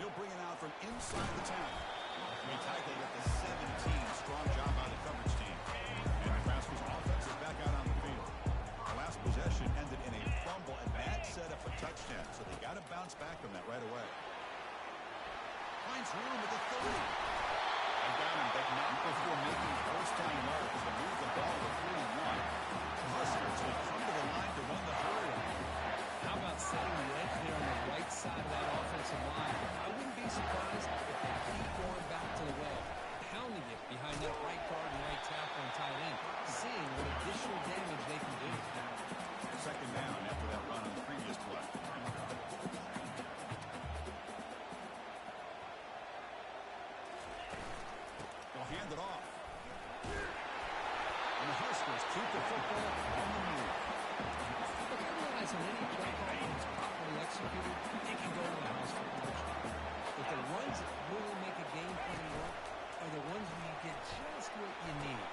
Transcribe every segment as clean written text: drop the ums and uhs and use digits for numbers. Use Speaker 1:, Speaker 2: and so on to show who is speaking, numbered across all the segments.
Speaker 1: he'll bring it out from inside the 10. He tackled at the 17. Strong job by the coverage team. And Nebraska's offense is back out on the field. The last possession ended in a fumble, and that set up a touchdown. So they got to bounce back from that right away. Finds room at the 30. They got him, but not before making first down yards to move the ball to 41. The Huskers will come to the line to run the hurry.
Speaker 2: How about setting the edge there on the right side of that offensive line? I wouldn't be surprised if they keep going back to the well, pounding it behind that right guard and right tackle and tight end, seeing what additional damage they can do.
Speaker 1: Second down after that run on the previous play. They'll hand it off. And the Huskers keep the football on the move.
Speaker 2: Look, I realize on any play call, when it's properly executed, it can go to the house for punishment. But the ones that really make a game plan work are the ones where you get just what you need.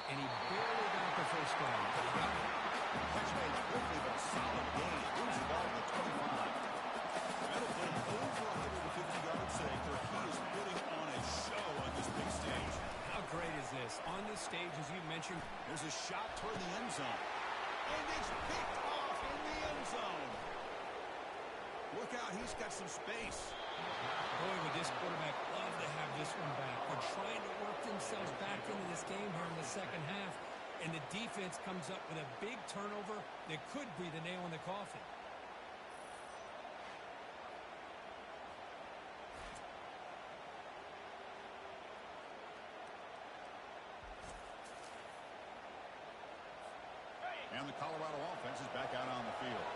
Speaker 2: And he barely got the first down, but he got it.
Speaker 1: Catch made quickly, but solid gain. Moves the ball to the 25. That'll put him over 150 yards after he is putting on a show on this big stage.
Speaker 2: How great is this? On this stage, as you mentioned,
Speaker 1: there's a shot toward the end zone. And it's picked off in the end zone. Look out, he's got some space.
Speaker 2: Boy, would this quarterback love to have this one back. They're trying to work themselves back into this game here in the second half. And the defense comes up with a big turnover that could be the nail in the coffin.
Speaker 1: And the Colorado offense is back out on the field.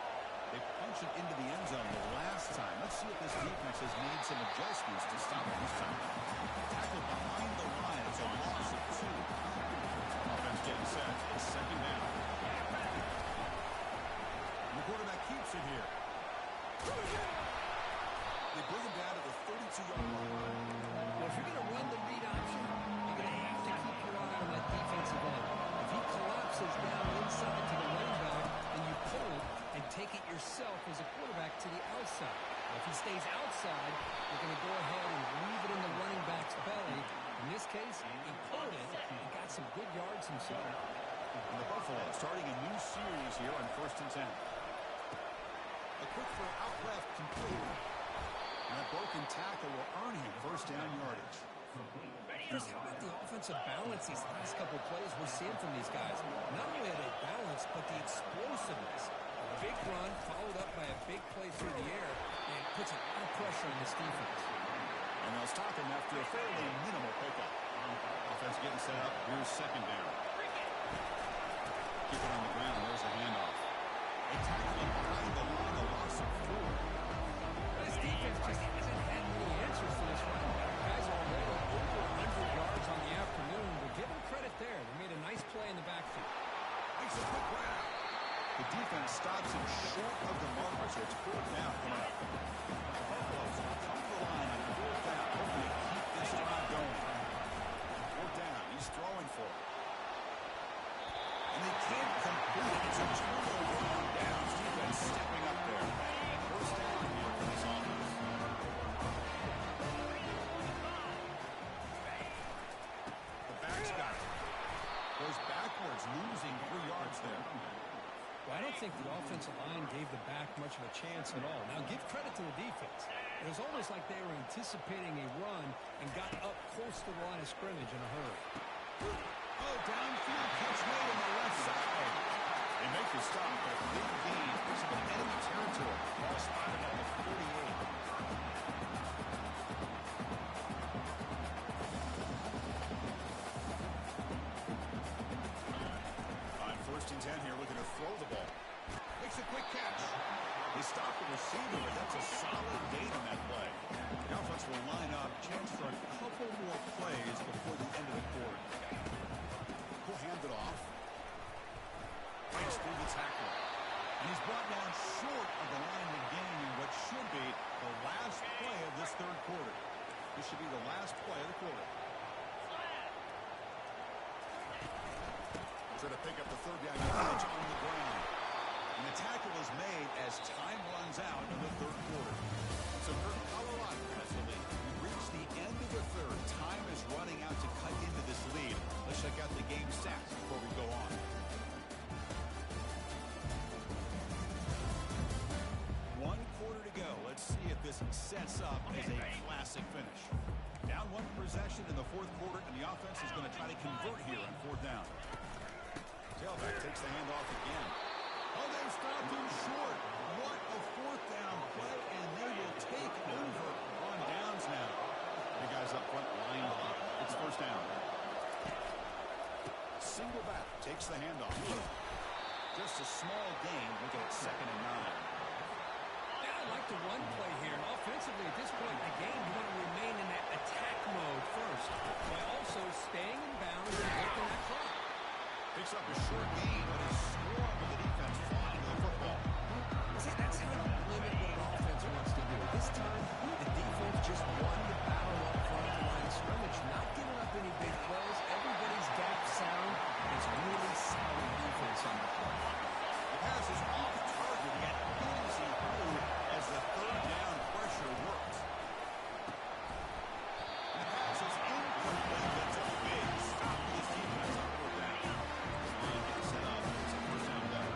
Speaker 1: They punched it into the end zone the last time. Let's see if this defense has made some adjustments to stop it this time. Tackled behind the line. It's a loss of 2. Offense getting set. It's second down. And the quarterback keeps it here. They bring him down to the 32-yard line.
Speaker 2: Well, if you're going to run the read option, you're going to have to keep your eye on that defensive end. If he collapses down inside to the running back, then you pull it and take it yourself as a quarterback to the outside. If he stays outside, you're going to go ahead and leave it in the running back's belly. In this case, he pulled it and got some good yards himself.
Speaker 1: And the Buffalo starting a new series here on 1st and 10. A quick throw out left complete. And that broken tackle will earn him first down yardage.
Speaker 2: Chris, how about the offensive balance these last couple plays we're seeing from these guys? Not only are they balanced, but the explosiveness. A big run followed up by a big play through the air, and it puts a lot of pressure on this defense.
Speaker 1: And they'll stop him after a fairly minimal pickup. Offense getting set up. Here's second down. Keep it on the ground. There's a handoff. They tackle him behind the line. A loss of 4.
Speaker 2: This defense just hasn't had any answers to this run. Guys are already over 100 yards on the afternoon. We'll give them credit there. They made a nice play in the backfield.
Speaker 1: Makes a quick grab. The defense stops him short of the marker, so it's 4th down coming up. The Buffaloes will come to the line on 4th down, hoping to keep this drive going. 4th down, he's throwing for it. And they can't complete it. It's a turnover on downs. Defense stepping up there. 1st down here for this offense. The back's got it. Goes backwards, losing 3 yards there.
Speaker 2: Well, I don't think the offensive line gave the back much of a chance at all. Now, give credit to the defense. It was almost like they were anticipating a run and got up close to the line of scrimmage in a hurry.
Speaker 1: Oh, downfield catch made on the left side. They make the stop, but a big gain. This is an enemy territory. Ball spotted at the 48. On 1st and 10 here, looking to throw the ball. Makes a quick catch. They stop the receiver, but that's a solid gain on that play. The offense will line up. Chance for a couple more plays before the end of the quarter. He'll hand it off. Breaks through the tackle. And he's brought down short of the line of gain in what should be the last play of this 3rd quarter. This should be the last play of the quarter. Try to pick up the 3rd down yardage on the ground. And the tackle is made as time runs out in the 3rd quarter. So Colorado has the lead. this sets up as a classic finish. Down one possession in the fourth quarter, and the offense is going to try to convert here on fourth down. Tailback takes the handoff again. Oh, they stopped him short. What a fourth down play, and they will take over on downs now. The guys up front lined up. It's first down. Single back takes the handoff. Just a small gain. Look at it, 2nd and 9.
Speaker 2: Yeah, I like the run play here. Offensively, at this point in the game, you want to remain in that attack mode first, while also staying in bounds and working that clock.
Speaker 1: Picks up a short gain, but is swarmed with the defense flying to the football.
Speaker 2: See, that's how you limit what an offense wants to do. This time, the defense just won the battle up front of the line of scrimmage, not giving up any big plays. Everybody's gap sound. It's really solid defense on the play.
Speaker 1: The pass is off target, yet easy through as the third down pressure works. The pass is incomplete. That's a big stop for this defense on fourth down. Line gets set up. It's a first down down.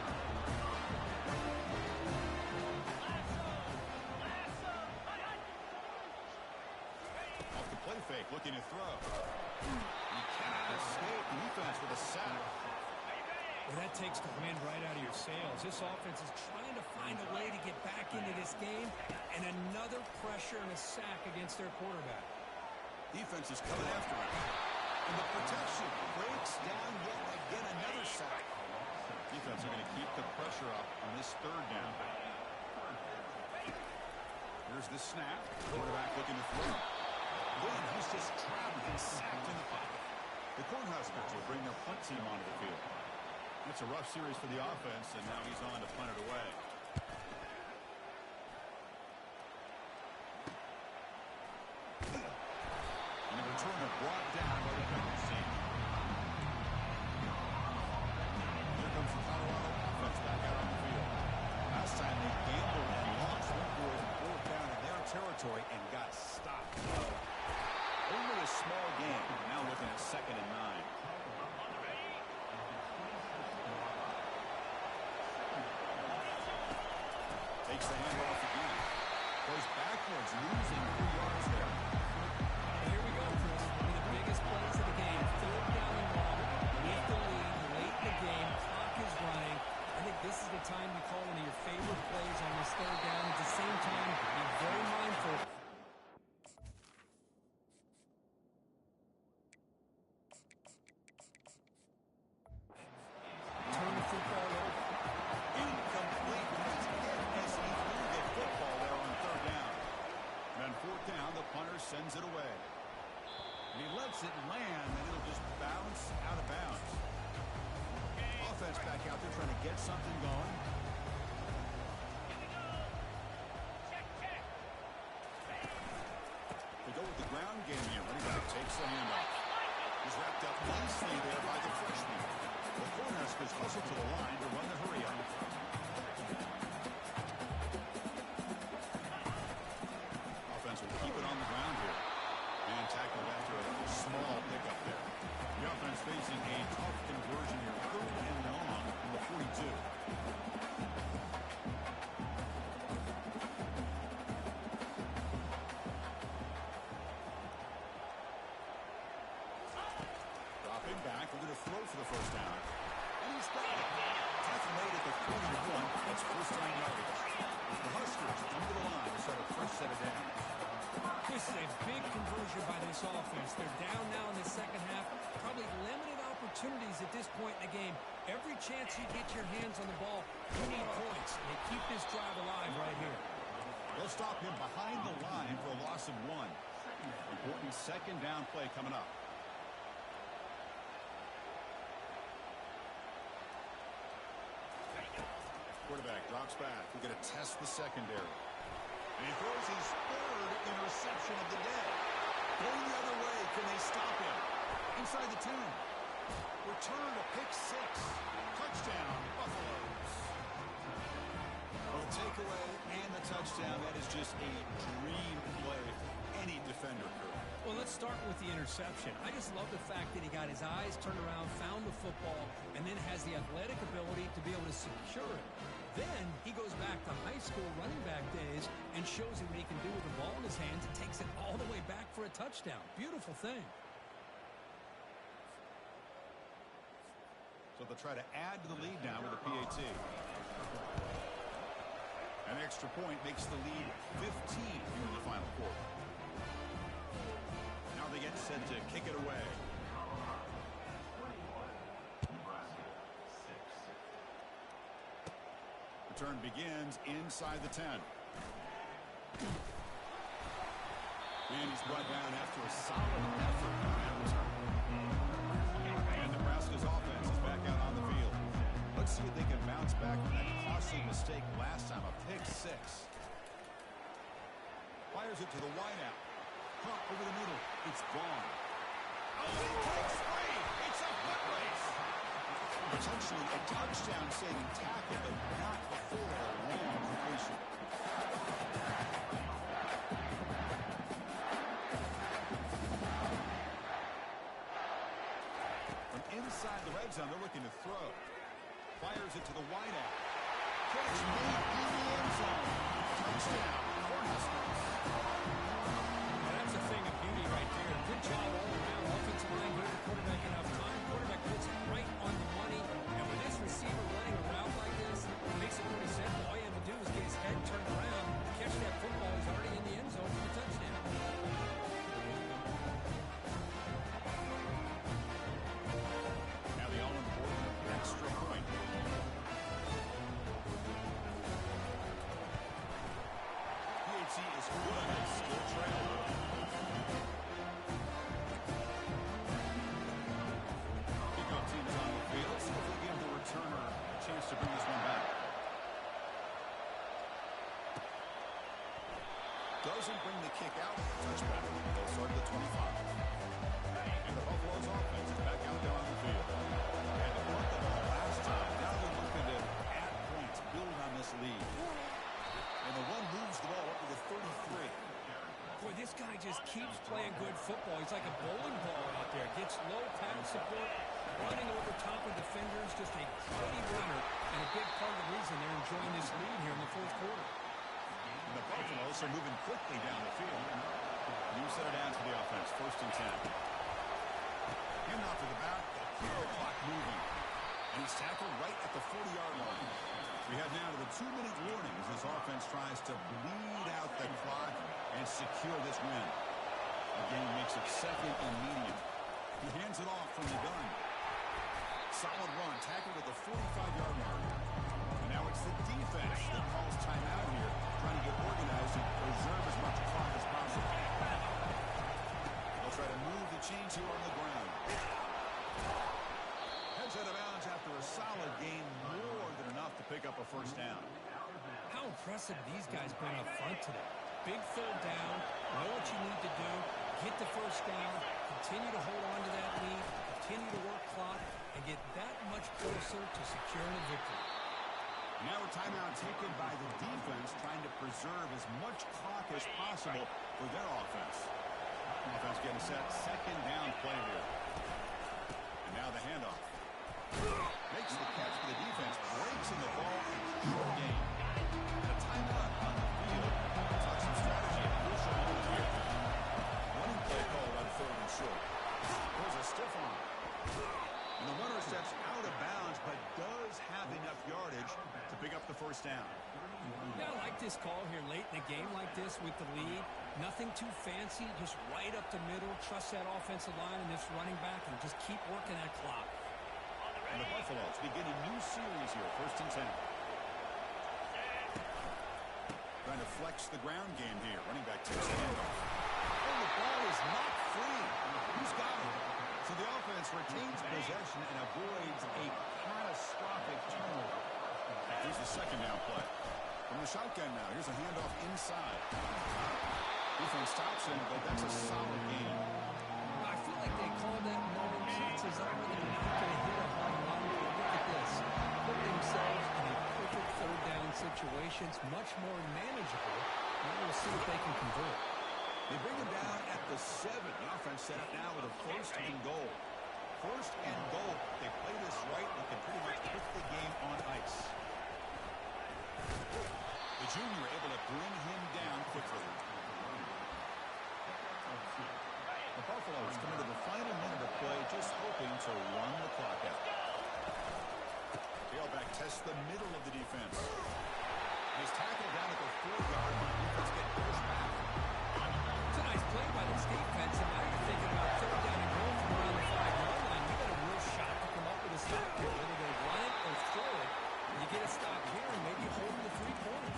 Speaker 1: Off the play fake, looking to throw. He cannot escape the defense with a sack.
Speaker 2: Well, that takes the wind right out of your sails. This offense is trying to find a way to get back into this game, and another pressure and a sack against their quarterback.
Speaker 1: Defense is coming after him. And the protection breaks down yet again, another sack. Defense are going to keep the pressure up on this third down. Here's the snap. Quarterback looking to throw. Then he's just trapped and sacked in the pocket. The Cornhuskers will bring their punt team onto the field. It's a rough series for the offense, and now he's on to punt it away. And the returner brought down by the coverage team. Here comes the Colorado offense back out on the field. Last time they gambled and lost, went for it fourth down in their territory and got stopped. Only a small game. Now looking at 2nd and 9. Takes the handoff again. Goes backwards, losing 3 yards there.
Speaker 2: Here we go, Chris. One of the biggest plays of the game. Third down and long. With the lead, late in the game. Clock is running. I think this is the time to call one of your favorite plays on this third down. At the same time, be very mindful. Turn the football over.
Speaker 1: Incomplete. As he threw the football there on third down. And on fourth down, the punter sends it away. And he lets it land, and it'll just bounce out of bounds. Offense back out there trying to get something going. They go with the ground game here. Running back takes the handoff. He's wrapped up nicely there by the freshman. The Cornhuskers whistle to the line to run the hurry up. Offense will keep it on the ground here. And tackled after a small pickup there. The offense facing a tough conversion here. 3rd and long from the 42. Dropping back. We're going to throw for the first down. And he's got it. Tackle made at the 41. That's first down yardage. The Huskers come to the line to start a fresh set of downs.
Speaker 2: This is a big conversion by this offense. They're down now in the second half. Probably limited opportunities at this point in the game. Every chance you get your hands on the ball, you need points. They keep this drive alive right here.
Speaker 1: They'll stop him behind the line for a loss of 1. Important second down play coming up. Quarterback drops back. We're going to test the secondary. And he throws his 3rd interception of the day. Going the other way. Can they stop him? Inside the 10. Return to pick 6. Touchdown, Buffaloes. Well, the takeaway and the touchdown, that is just a dream play for any defender could.
Speaker 2: Well, let's start with the interception. I just love the fact that he got his eyes turned around, found the football, and then has the athletic ability to be able to secure it. Then he goes back to high school running back days and shows you what he can do with the ball in his hands and takes it all the way back for a touchdown. Beautiful thing.
Speaker 1: So they'll try to add to the lead now with a PAT. An extra point makes the lead 15 here in the final quarter. Now they get set to kick it away. Return begins inside the 10. And he's brought down after a solid effort on that return. And Nebraska's offense is back out on the field. Let's see if they can bounce back from that costly mistake last time, a pick six. Fires it to the wideout. Caught over the middle. It's gone. Oh, he takes three. It's a foot race. Potentially a touchdown-saving tackle, but not before a long completion. From inside the red zone, they're looking to throw. Fires it to the wideout. Catch made in the end zone. Touchdown, Cornhuskers.
Speaker 2: And that's a thing of beauty right there. Good job all around. Offensive line gave the quarterback enough time. Quarterback puts it right on the money. And with this receiver running a route like this, it makes it pretty simple. All you have to do is get his head turned around, catch that football. He's already in the end zone for the touchdown.
Speaker 1: Now the all-important extra point. PAT is good. Still trailing. Kickoff team is on the field. Let's see if we give the returner a chance to bring this one back. Doesn't bring the kick out. Touchback. They'll start at the 25. And the Buffalo's offense is back out there on the field. They had to work the ball last time. Now they're looking to add points, build on this lead. And the one moves the ball up to the 33.
Speaker 2: Boy, this guy just keeps playing good football. He's like a bowling ball out there. Gets low pad support, running over top of defenders. Just a gritty runner, and a big part of the reason they're enjoying this lead here in the fourth quarter.
Speaker 1: And the Buffaloes are moving quickly down the field. New set it down to the offense. First and 10. Hand off to the back. The hero clock moving. And he's tackled right at the 40-yard line. We head now to the 2-minute warning as this offense tries to bleed out the clock and secure this win. The game makes it second and medium. He hands it off from the gun. Solid run, tackled at the 45-yard mark. And now it's the defense that calls timeout here, trying to get organized and preserve as much clock as possible. They'll try to move the chains here on the ground. Heads out of bounds after a solid gain, more than enough to pick up a first down.
Speaker 2: How impressive these guys been up front today. Big third down, know what you need to do, get the first down, continue to hold on to that lead, continue to work clock, and get that much closer to securing a victory.
Speaker 1: Now a timeout taken by the defense, trying to preserve as much clock as possible for their offense. Offense getting set, second down play here. And now the handoff. Makes the catch for the defense, breaks in the ball, and short game. And a timeout on the field. Talk some strategy at crucial moment here. Running play called on third and short. There's a stiff arm. And the runner steps out of bounds, but does have enough yardage to pick up the first down.
Speaker 2: Yeah, I like this call here late in a game like this with the lead. Nothing too fancy, just right up the middle. Trust that offensive line and this running back and just keep working that clock.
Speaker 1: And the Buffaloes begin a new series here, first and 10. Trying to flex the ground game here. Running back takes the handoff. Oh, the ball is not free. Who's got it? So the offense retains possession and avoids a catastrophic turnover. Here's the second down play. From the shotgun now, here's a handoff inside. Defense stops him, but that's a solid game.
Speaker 2: I feel like they call that moment chances are they're not going to hit a home run. But look at this. Put themselves in a perfect third down situation. It's much more manageable. Now we'll see if they can convert.
Speaker 1: They bring him down at the 7. The offense set up now with a first and goal. First and goal. They play this right. They can pretty much put the game on across the middle of the defense. He's tackled down at the 4-yard line. Defense getting pushed back.
Speaker 2: It's a nice play by this defense, and now you're thinking about third down and goal from around the 5-yard line. You got a real shot to come up with a stop here. Whether they run it or throw it, you get a stop here and maybe hold the 3 points.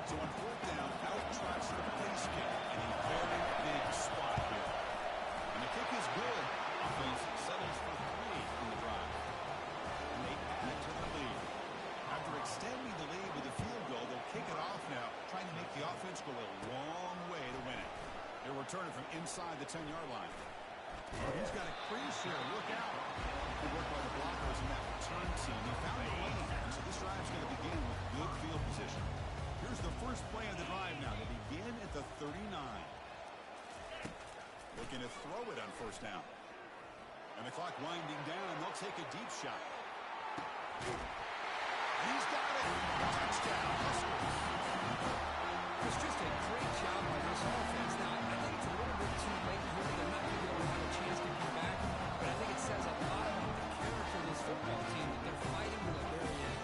Speaker 1: So on 4th down, out trots the place kick in a very big spot here. And the kick is good. Offense settles for 3 in the drive. And they add to the lead. After extending the lead with a field goal, they'll kick it off now, trying to make the offense go a long way to win it. They'll return it from inside the 10-yard line. Oh, he's got a crease here. Look out. Good work by the blockers in that return team. They found the lane, and so this drive's going to begin with good field position. Here's the first play of the drive now. They begin at the 39. Looking to throw it on 1st down. And the clock winding down. They'll take a deep shot. He's got it. Touchdown, Huskers.
Speaker 2: It's just a great job by this offense. Now, I think it's a little bit too late here. They're not going to be able to have a chance to come back. But I think it says a lot about the character of this football team that they're fighting to the very end.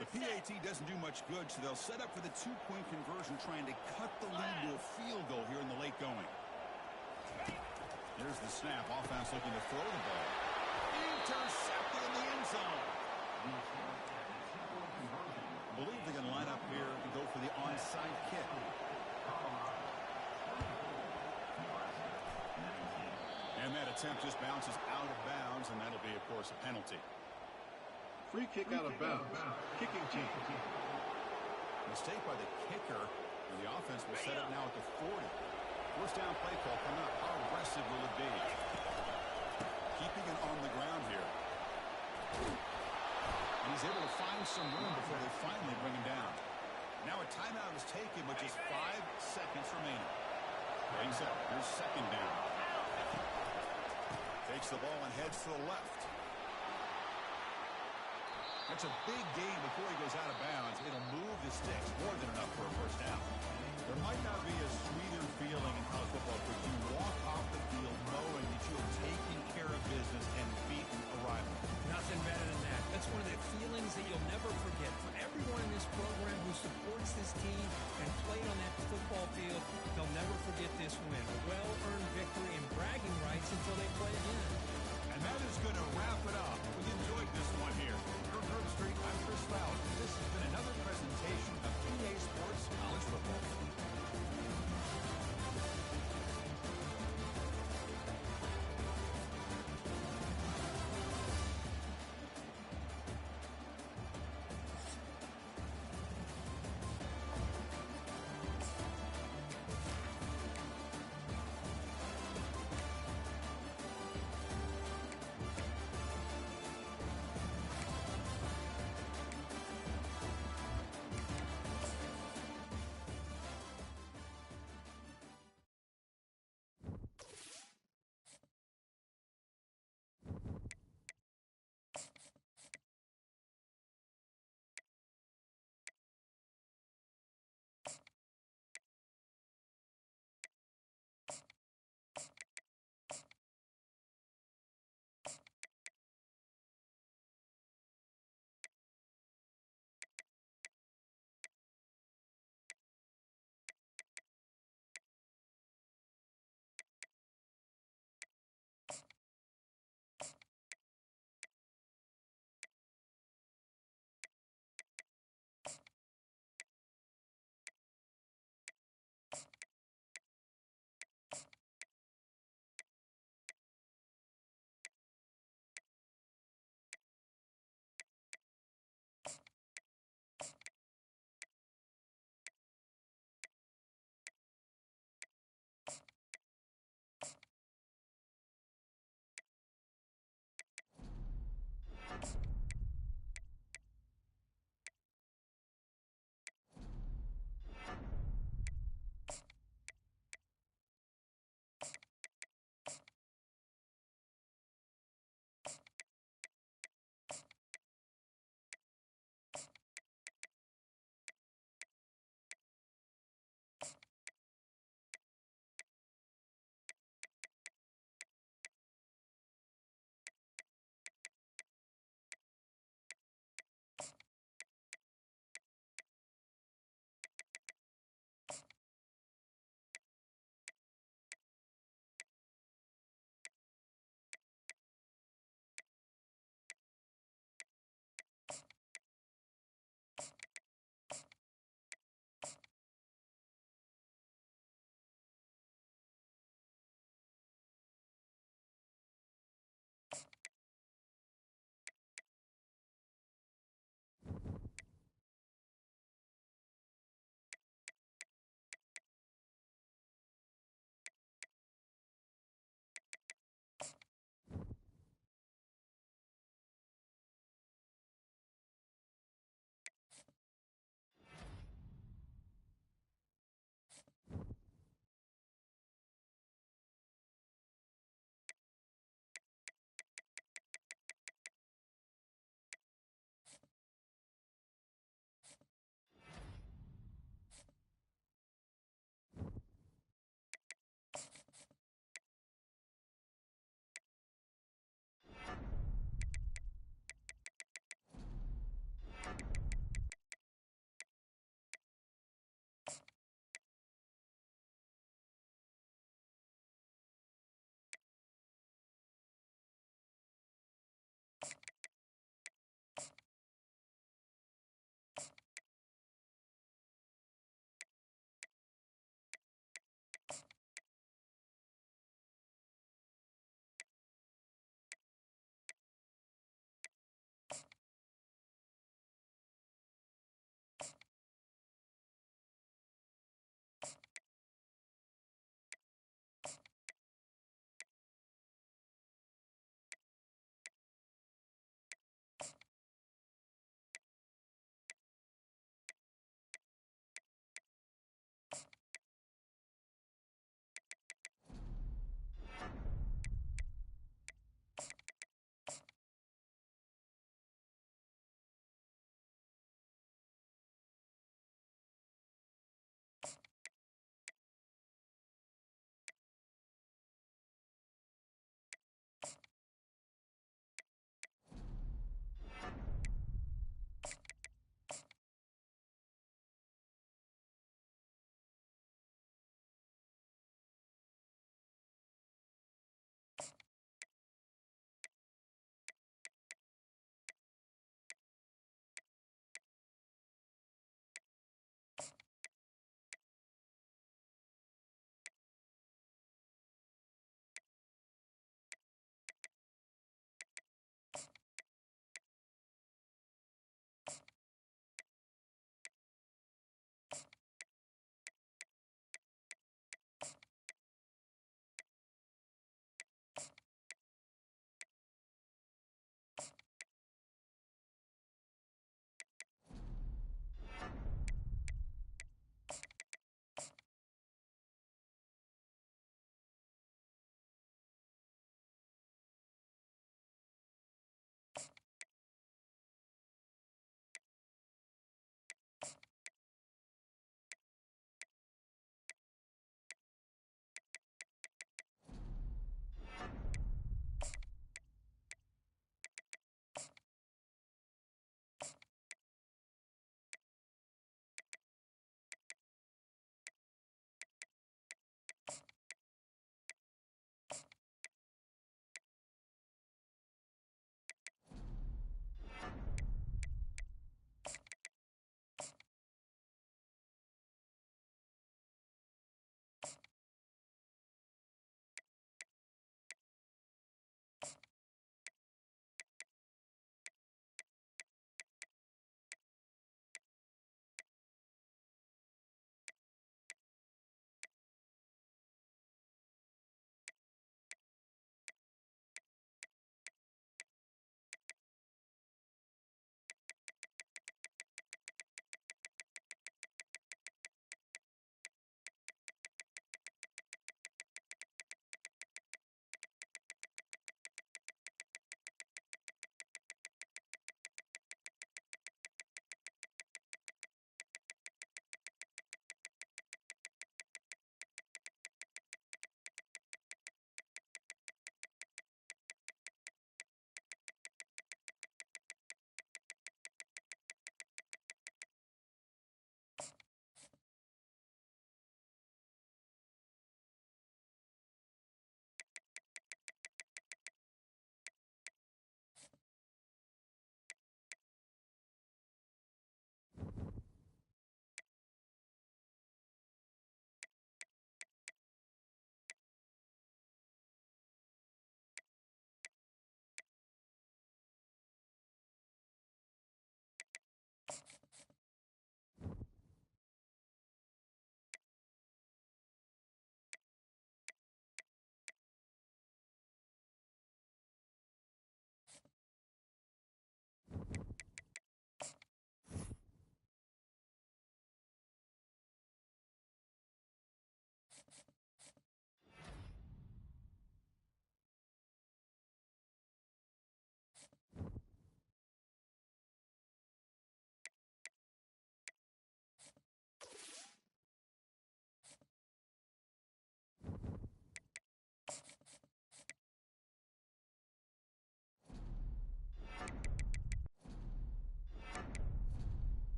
Speaker 1: The PAT doesn't do much good, so they'll set up for the 2-point conversion, trying to cut the lead to a field goal here in the late going. Here's the snap. Offense looking to throw the ball. Intercepted in the end zone. I believe they're going to line up here and go for the onside kick. And that attempt just bounces out of bounds, and that'll be, of course, a penalty.
Speaker 3: Free kick out of bounds. Kicking team.
Speaker 1: Mistake by the kicker. And the offense will set up now at the 40. 1st down play call coming up. How aggressive will it be? Keeping it on the ground here. And he's able to find some room before they finally bring him down. Now a timeout is taken with just 5 seconds remaining. Brings up. Here's 2nd down. Takes the ball and heads to the left. That's a big gain before he goes out of bounds. It'll move the sticks more than enough for a 1st down. There might not be a sweeter feeling in college football but you walk off the field knowing that you have taken care of business and beaten a rival.
Speaker 2: Nothing better than that. That's one of the feelings that you'll never forget. For everyone in this program who supports this team and played on that football field, they'll never forget this win. A well-earned victory and bragging rights until they play again.
Speaker 1: And that is going to wrap it up. We enjoyed this one here. From Herb Street, I'm Chris Fowler. This has been another presentation of EA Sports College Football.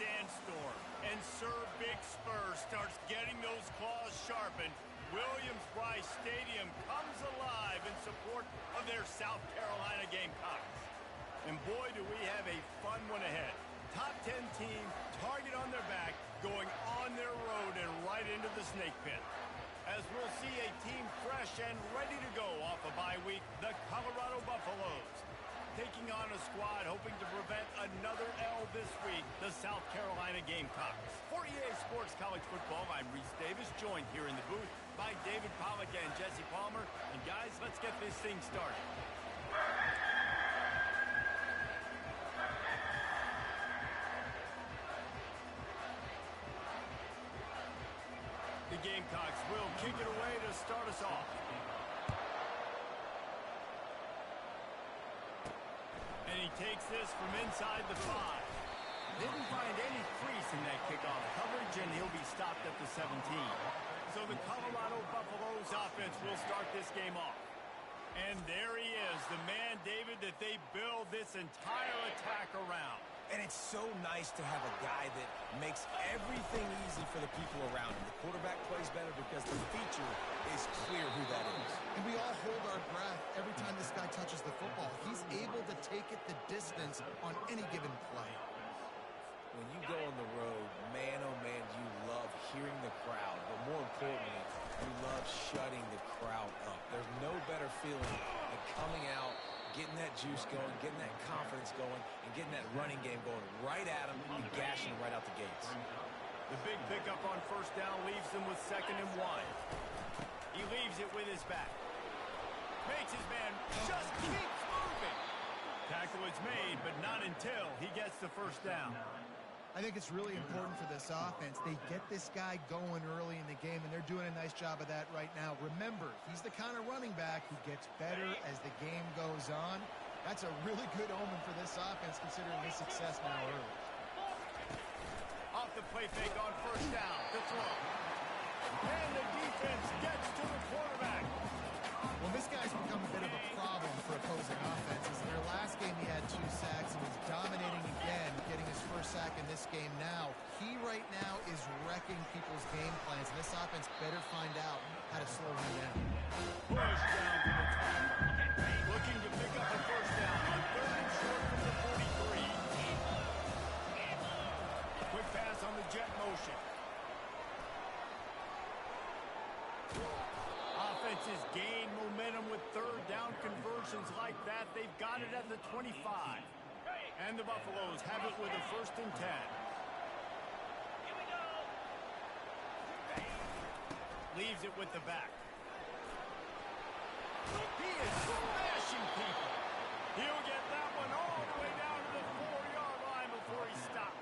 Speaker 4: sandstorm, and Sir Big Spur starts getting those claws sharpened, Williams-Brice Stadium comes alive in support of their South Carolina Gamecocks. And boy, do we have a fun one ahead. Top 10 team, target on their back, going on their road and right into the snake pit. As we'll see a team fresh and ready to go off a bye week, the Colorado Buffaloes. Taking on a squad hoping to prevent another L this week, the South Carolina Gamecocks. For EA Sports College Football, I'm Reese Davis, joined here in the booth by David Pollack and Jesse Palmer. And guys, let's get this thing started. The Gamecocks will kick it away to start us off. And he takes this from inside the 5. Didn't find any crease in that kickoff coverage, and he'll be stopped at the 17. So the Colorado Buffaloes offense will start this game off. And there he is, the man, David, that they build this entire attack around.
Speaker 5: And it's so nice to have a guy that makes everything easy for the people around him. The quarterback plays better because the feature is clear who that is.
Speaker 6: And we all hold our breath every time this guy touches the football. He's able to take it the distance on any given play.
Speaker 5: When you go on the road, man, oh man, you love hearing the crowd. But more importantly, you love shutting the crowd up. There's no better feeling than coming out, getting that juice going, getting that confidence going, and getting that running game going right at him and gashing him right out the gates.
Speaker 4: The big pickup on first down leaves them with 2nd and 1. He leaves it with his back. Makes his man just keeps moving. Tackle is made, but not until he gets the first down.
Speaker 6: I think it's really important for this offense. They get this guy going early in the game, and they're doing a nice job of that right now. Remember, he's the kind of running back who gets better as the game goes on. That's a really good omen for this offense, considering his success now early.
Speaker 4: Off the play fake on first down, the throw. And the defense gets to the quarterback.
Speaker 6: Well, this guy's become a bit of a problem for opposing offenses. In their last game, he had 2 sacks, and he's dominating again, getting his first sack in this game now. He right now is wrecking people's game plans, and this offense better find out how to slow him down.
Speaker 4: Push down to the top. Looking to pick up a first down on 3rd and short from the 43. Quick pass on the jet motion. Offenses gain momentum with 3rd down conversions like that. They've got it at the 25. And the Buffaloes have it with a 1st and 10. Leaves it with the back. He is smashing people. He'll get that one all the way down to the 4-yard line before he stopped.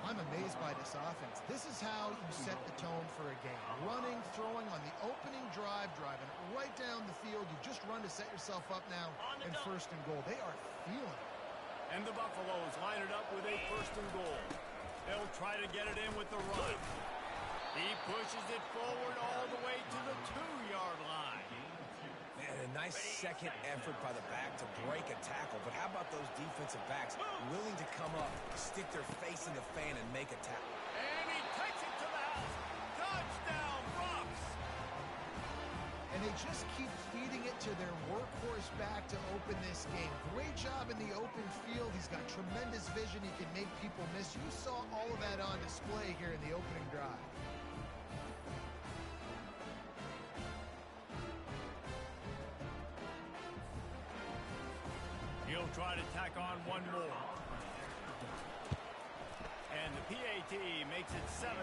Speaker 6: I'm amazed by this offense. This is how you set the tone for a game. Running, throwing on the opening drive, driving right down the field. You just run to set yourself up now in 1st and goal. They are feeling it.
Speaker 4: And the Buffaloes line it up with a 1st and goal. They'll try to get it in with the run. He pushes it forward all the way to the 2-yard line.
Speaker 5: Man, a nice second effort by the back to break a tackle. But how about those defensive backs willing to come up, stick their face in the fan, and make a tackle?
Speaker 4: And he takes it to the house. Touchdown, Bucks!
Speaker 6: And they just keep feeding it to their workhorse back to open this game. Great job in the open field. He's got tremendous vision. He can make people miss. You saw all of that on display here in the opening drive.
Speaker 4: He'll try to tack on one more. And the PAT makes it 7-0.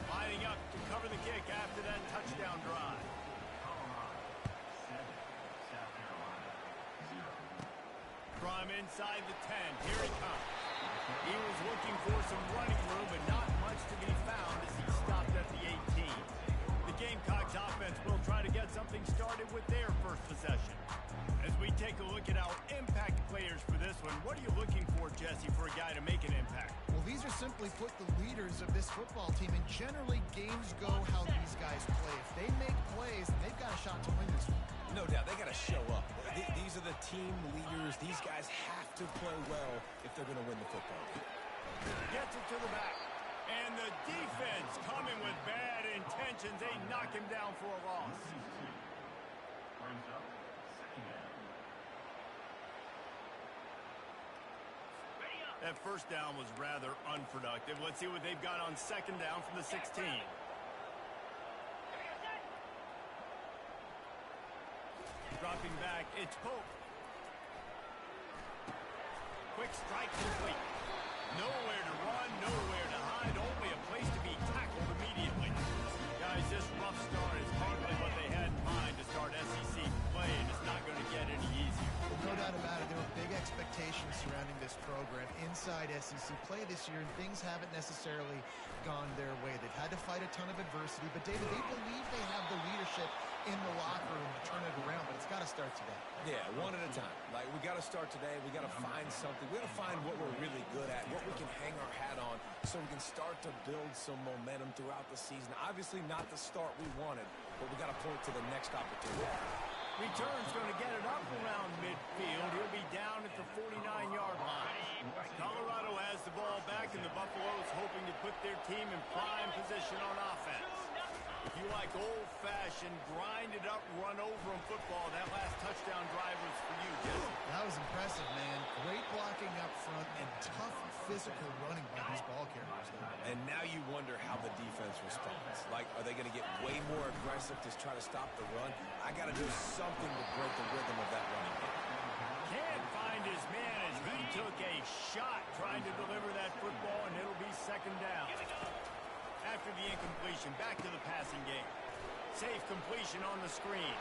Speaker 4: Lining up to cover the kick after that touchdown drive. From inside the 10, here he comes. He was looking for some running room, but not much to be found as he stopped at the 18. The Gamecocks offense will try to get something started with their first possession. As we take a look at our impact players for this one, what are you looking for, Jesse, for a guy to make an impact?
Speaker 6: Well, these are simply put the leaders of this football team, and generally games go how these guys play. If they make plays, they've got a shot to win this one.
Speaker 5: No doubt, they got to show up. These are the team leaders. These guys have to play well if they're going to win the football game.
Speaker 4: Gets it to the back. And the defense coming with bad intentions. They knock him down for a loss. That first down was rather unproductive. Let's see what they've got on second down from the 16. Dropping back, it's Pope. Quick strike complete. Nowhere to run, nowhere to hide, only a place to be tackled immediately. Guys, this rough start is hardly what they had in mind to start SEC play, and it's not going to get any easier.
Speaker 6: No doubt about it. There were big expectations surrounding this program inside SEC play this year, and things haven't necessarily gone their way. They've had to fight a ton of adversity, but David, they believe they have the leadership in the locker room to turn it around, but it's got to start today.
Speaker 5: Yeah, one at a time. Like, we got to start today. We got to find something. We got to find what we're really good at, what we can hang our hat on, so we can start to build some momentum throughout the season. Obviously not the start we wanted, but we got to point to the next opportunity.
Speaker 4: Return's going to get it up around midfield. He'll be down at the 49-yard line. Colorado has the ball back, and the Buffaloes hoping to put their team in prime position on offense. If you like old-fashioned, grind-it-up, run-over-'em football, that last touchdown drive was for you, Jesse.
Speaker 6: That was impressive, man. Great blocking up front and tough physical running by these ball carriers.
Speaker 5: And now you wonder how the defense responds. Like, are they going to get way more aggressive to try to stop the run? I got to do something to break the rhythm of that running game.
Speaker 4: Can't find his man as he took a shot trying to deliver that football, and it'll be second down. After the incompletion, back to the passing game. Safe completion on the screen.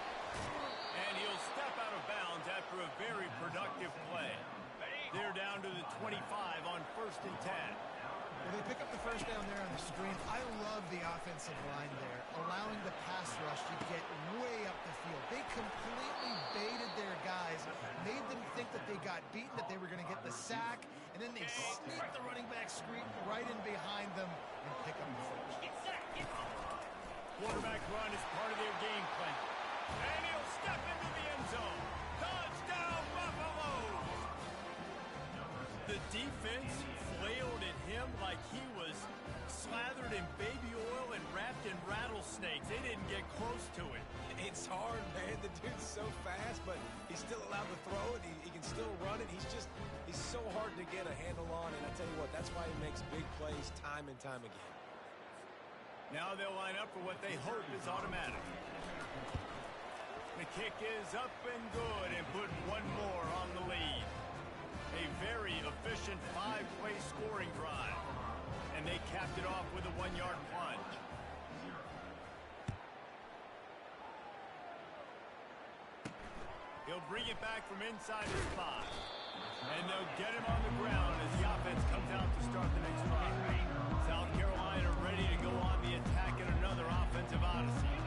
Speaker 4: And he'll step out of bounds after a very productive play. They're down to the 25 on 1st and 10.
Speaker 6: Well, they pick up the first down there on the screen. I love the offensive line there, allowing the pass rush to get way up the field. They completely baited their guys, made them think that they got beaten, that they were going to get the sack, and then they sneak the running back screen right in behind them and pick up the first.
Speaker 4: Quarterback run is part of their game plan. And he'll step into the end zone. Touchdown, Buffaloes! The defense flailed at him like he was slathered in baby oil and wrapped in rattlesnakes. They didn't get close to it.
Speaker 5: It's hard, man. The dude's so fast, but he's still allowed to throw it. He can still run it. He's so hard to get a handle on, and I tell you what, that's why he makes big plays time and time again.
Speaker 4: Now they'll line up for what they hope is automatic. The kick is up and good, and put one more on the lead. A very efficient 5-play scoring drive. And they capped it off with a 1-yard plunge. He'll bring it back from inside his 5. And they'll get him on the ground as the offense comes out to start the next drive. South Carolina ready to go on the attack in another offensive odyssey.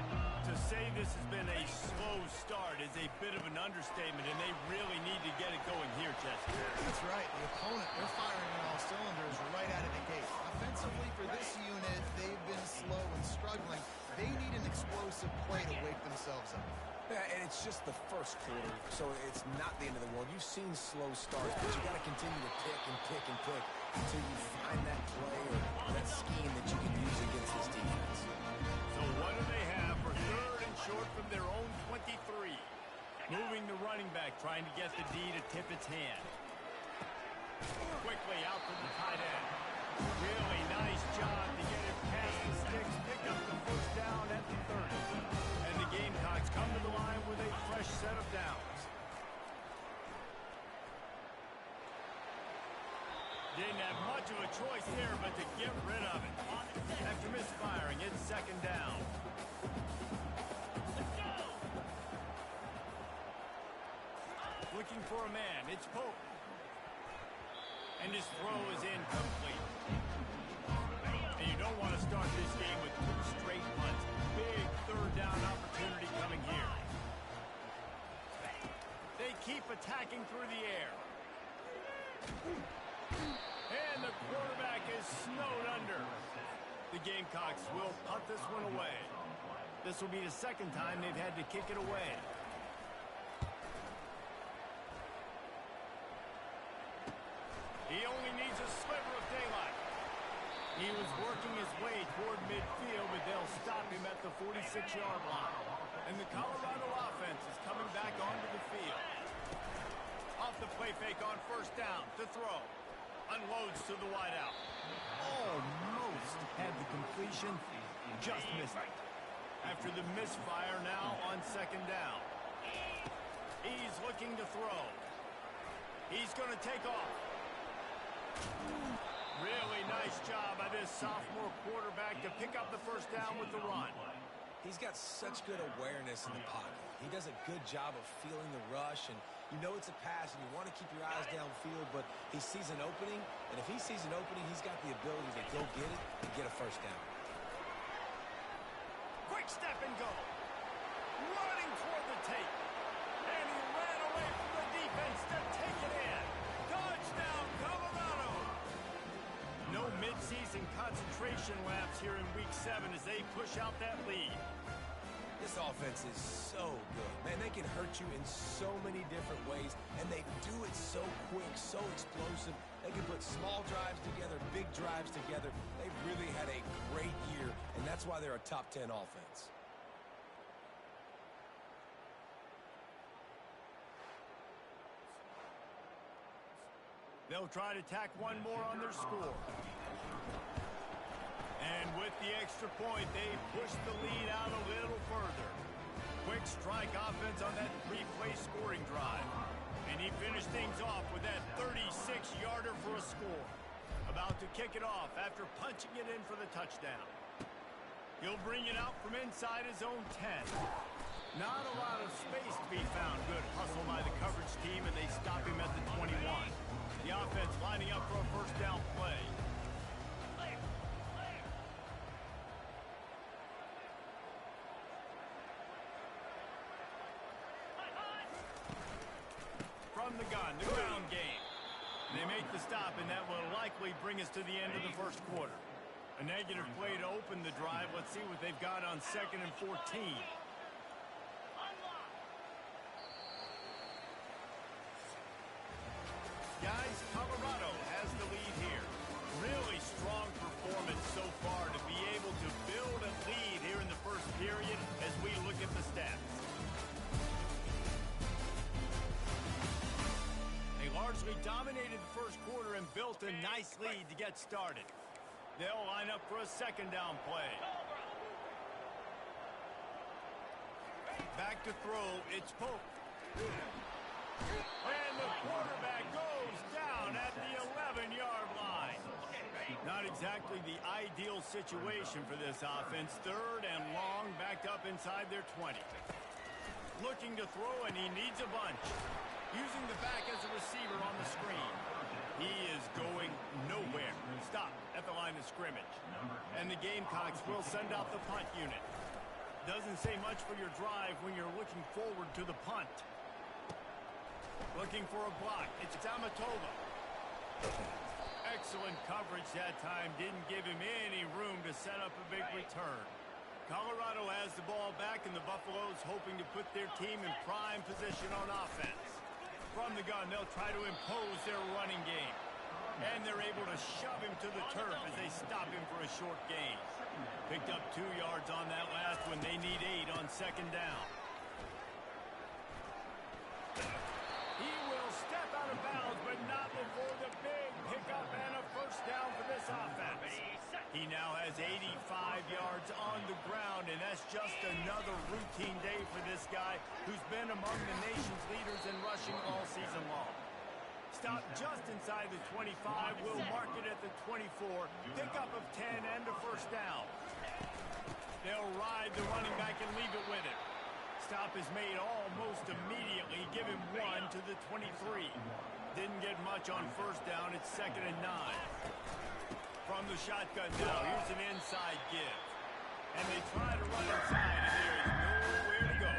Speaker 4: To say this has been a slow start is a bit of an understatement, and they really need to get it going here, Jesse.
Speaker 6: That's right. The opponent, they're firing on all cylinders right out of the gate. Offensively for this unit, they've been slow and struggling. They need an explosive play to wake themselves up.
Speaker 5: Yeah, and it's just the first quarter, so it's not the end of the world. You've seen slow starts, but you got to continue to pick and pick and pick until you find that play or that scheme that you can use against this defense.
Speaker 4: So what do they have for 3rd and short from their own 23? Moving the running back, trying to get the D to tip its hand. Quickly out to the tight end. Really nice job to get it past the sticks, pick up the first down at the 30. And the Gamecocks come to the line with a fresh set of downs. Didn't have much of a choice there but to get rid of it. After misfiring, it's second down. Looking for a man, it's Pope. And his throw is incomplete. And you don't want to start this game with 2 straight punts. Big 3rd down opportunity coming here. They keep attacking through the air. And the quarterback is snowed under. The Gamecocks will punt this one away. This will be the 2nd time they've had to kick it away. He was working his way toward midfield, but they'll stop him at the 46-yard line. And the Colorado offense is coming back onto the field. Off the play fake on first down to throw. Unloads to the wideout. Almost had the completion. Just missed it. After the misfire now on second down. He's looking to throw. He's going to take off. Really nice job by this sophomore quarterback to pick up the first down with the run.
Speaker 5: He's got such good awareness in the pocket. He does a good job of feeling the rush, and you know it's a pass, and you want to keep your eyes downfield, but he sees an opening, and if he sees an opening, he's got the ability to go get it and get a first down.
Speaker 4: Quick step and go. Running toward the tape. And he ran away from the defense to take it in. Touchdown, Colorado. No midseason concentration laps here in Week 7 as they push out that lead.
Speaker 5: This offense is so good. Man, they can hurt you in so many different ways, and they do it so quick, so explosive. They can put small drives together, big drives together. They've really had a great year, and that's why they're a top 10 offense.
Speaker 4: They'll try to tack one more on their score. And with the extra point, they push the lead out a little further. Quick strike offense on that three-play scoring drive. And he finished things off with that 36-yarder for a score. About to kick it off after punching it in for the touchdown. He'll bring it out from inside his own 10. Not a lot of space to be found. Good hustle by the coverage team, and they stop him at the 21. The offense lining up for a first down play. From the gun, the ground game. They make the stop, and that will likely bring us to the end of the first quarter. A negative play to open the drive. Let's see what they've got on 2nd and 14. Guys, Colorado has the lead here. Really strong performance so far to be able to build a lead here in the first period as we look at the stats. They largely dominated the first quarter and built a nice lead to get started. They'll line up for a second down play. Back to throw, it's Pope. And the quarterback goes down at the 11-yard line. Not exactly the ideal situation for this offense. 3rd and long, backed up inside their 20. Looking to throw, and he needs a bunch. Using the back as a receiver on the screen. He is going nowhere. Stop at the line of scrimmage. And the Gamecocks will send out the punt unit. Doesn't say much for your drive when you're looking forward to the punt. Looking for a block. It's Tamatova. Excellent coverage that time. Didn't give him any room to set up a big return. Colorado has the ball back, and the Buffaloes hoping to put their team in prime position on offense. From the gun, they'll try to impose their running game. And they're able to shove him to the turf as they stop him for a short gain. Picked up 2 yards on that last one. They need 8 on second down. He will step out of bounds, but not before the big pickup and a first down for this offense. He now has 85 yards on the ground, and that's just another routine day for this guy who's been among the nation's leaders in rushing all season long. Stop just inside the 25. We'll mark it at the 24. Pickup of 10 and a first down. They'll ride the running back and leave it with him. Stop is made almost immediately. Give him 1 to the 23. Didn't get much on first down. It's 2nd and 9. From the shotgun now, here's an inside give. And they try to run inside, and there is nowhere to go.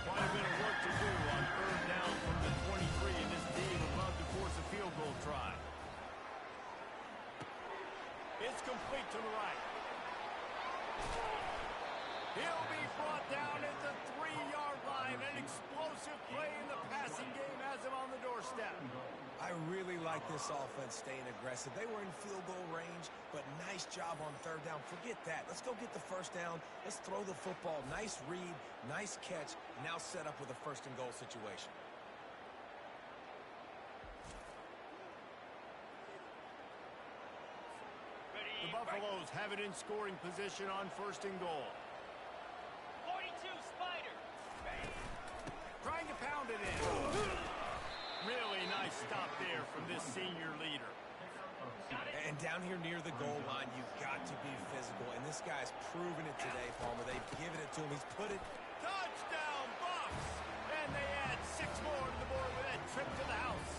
Speaker 4: Quite a bit of work to do on 3rd down from the 23, and this team would love to force a field goal try. It's complete to the right. He'll be brought down at the 3-yard line. An explosive play in the passing game has him on the doorstep.
Speaker 5: I really like this offense staying aggressive. They were in field goal range, but nice job on third down. Forget that. Let's go get the first down. Let's throw the football. Nice read, nice catch. Now set up with a first and goal situation.
Speaker 4: The Buffaloes have it in scoring position on first and goal.
Speaker 7: 42 Spider.
Speaker 4: Trying to pound it in. Really nice stop there from this senior leader.
Speaker 5: And down here near the goal line, you've got to be physical. And this guy's proven it today, Palmer. They've given it to him. He's put it.
Speaker 4: Touchdown, Bucks! And they add 6 more to the board with that trip to the house.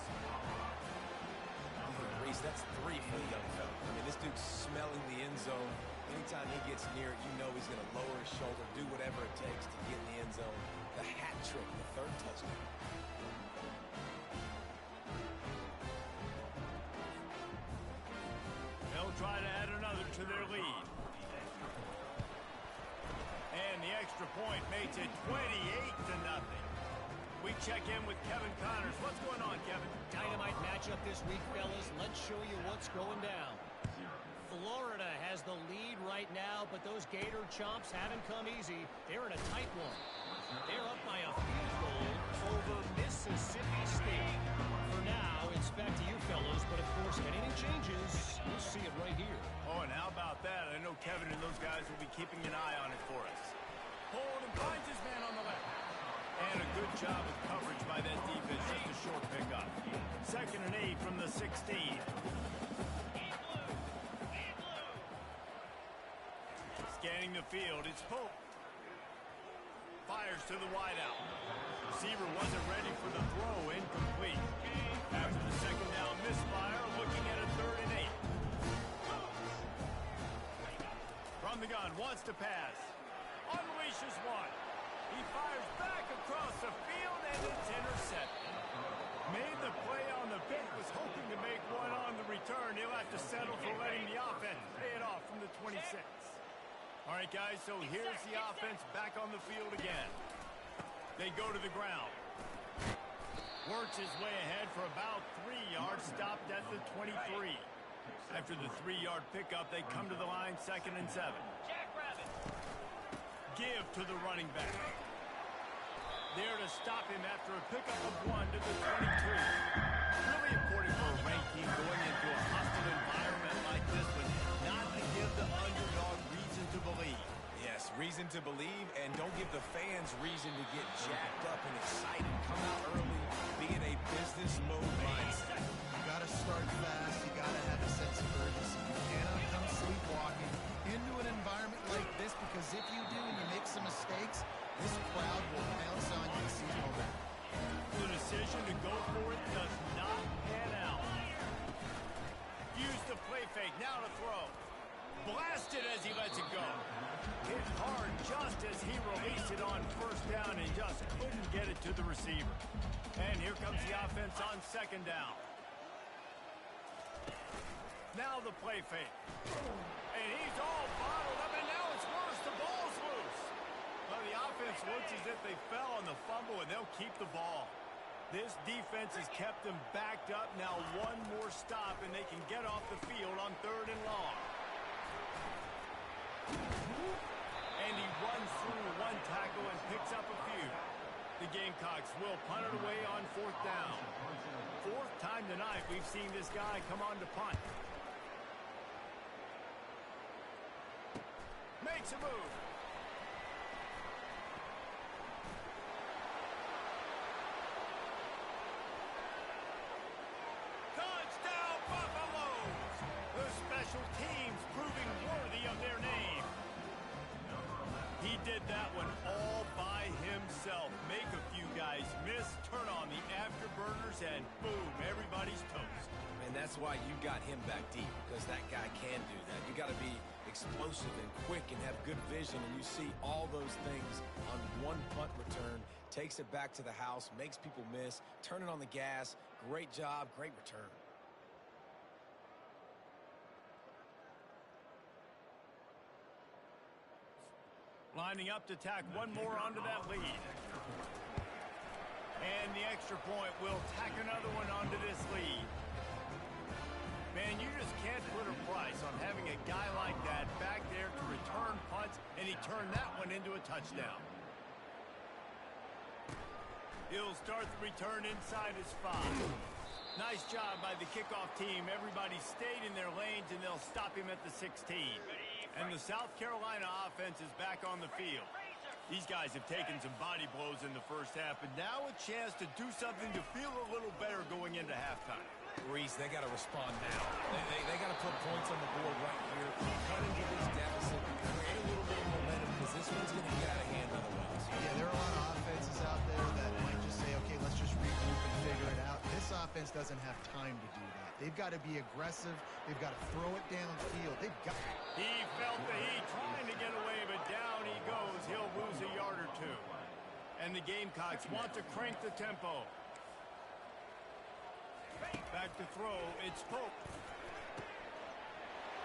Speaker 5: Reese, that's 3 for the young fella. I mean, this dude's smelling the end zone. Anytime he gets near it, you know he's going to lower his shoulder, do whatever it takes to get in the end zone. The hat trick, the 3rd touchdown.
Speaker 4: They'll try to add another to their lead. And the extra point makes it 28-0. We check in with Kevin Connors. What's going on, Kevin?
Speaker 2: Dynamite matchup this week, fellas. Let's show you what's going down. Florida has the lead right now, but those Gator Chomps haven't come easy. They're in a tight one. They're up by a field goal over Mississippi State. For now, it's back to you, fellas, but of course, if anything changes, we'll see it right here.
Speaker 4: Oh, and how about that? I know Kevin and those guys will be keeping an eye on it for us. Hold and finds his man on the left. And a good job of coverage by that defense. Just a short pickup. 2nd and 8 from the 16. Scanning the field, it's Pope. Fires to the wideout. Receiver wasn't ready for the throw, incomplete. After the 2nd down misfire, looking at a 3rd and 8. From the gun, wants to pass. Unleashes one. He fires back across the field, and it's intercepted. Made the play on the pick, was hoping to make one on the return. He'll have to settle for letting the offense pay it off from the 26. All right, guys, so here's the offense back on the field again. They go to the ground. Works his way ahead for about 3 yards, stopped at the 23. After the 3-yard pickup, they come to the line, 2nd and 7.
Speaker 7: Jackrabbit.
Speaker 4: Give to the running back. There to stop him after a pickup of 1 to the 22. Really important for a ranked team going into a hostile environment like this one, not to give the underdog reason to believe.
Speaker 5: Yes, reason to believe, and don't give the fans reason to get jacked up and excited. Come out early, be in a business mode mindset.
Speaker 6: You got to start fast. You got to have a sense of urgency. You cannot come sleepwalking into an environment like this, because if you do and you make some mistakes, this crowd will pounce on you and seize momentum.
Speaker 4: The decision to go for it does not pan out. Use the play fake, now to throw. Blasted as he lets it go. Hit hard just as he released it on 1st down and just couldn't get it to the receiver. And here comes the offense on 2nd down. Now the play fake. And he's all bottled up, and now it's worse. The ball's loose. Well, the offense looks as if they fell on the fumble, and they'll keep the ball. This defense has kept them backed up. Now 1 more stop, and they can get off the field on 3rd and long. And he runs through 1 tackle and picks up a few. The Gamecocks will punt it away on 4th down. 4th time tonight we've seen this guy come on to punt. Makes a move. Touchdown, Buffaloes! The special teams proving worthy of their name. He did that one all by himself. Make a few guys miss, turn on the afterburners, and boom, everybody's toast.
Speaker 5: And that's why you got him back deep, because that guy can do that. You got to be explosive and quick and have good vision, and you see all those things on 1 punt return. Takes it back to the house, makes people miss, turning on the gas. Great job, great return.
Speaker 4: Lining up to tack 1 more onto that lead. And the extra point will tack another one onto this lead. Man, you just can't put a price on having a guy like that back there to return punts, and he turned that one into a touchdown. He'll start the return inside his 5. Nice job by the kickoff team. Everybody stayed in their lanes, and they'll stop him at the 16. And the South Carolina offense is back on the field. These guys have taken some body blows in the first half, and now a chance to do something to feel a little better going into halftime.
Speaker 5: Reese, they got to respond now. They got to put points on the board right here, cut into this deficit, create a little bit of momentum, because this one's going to get out of hand otherwise.
Speaker 6: Yeah, there are a lot of offenses out there that might just say, okay, let's just regroup and figure it out. This offense doesn't have time to do that. They've got to be aggressive. They've got to throw it downfield.
Speaker 4: He felt the heat trying to get away, but down he goes. He'll lose a yard or two. And the Gamecocks want to crank the tempo. Back to throw. It's Pope.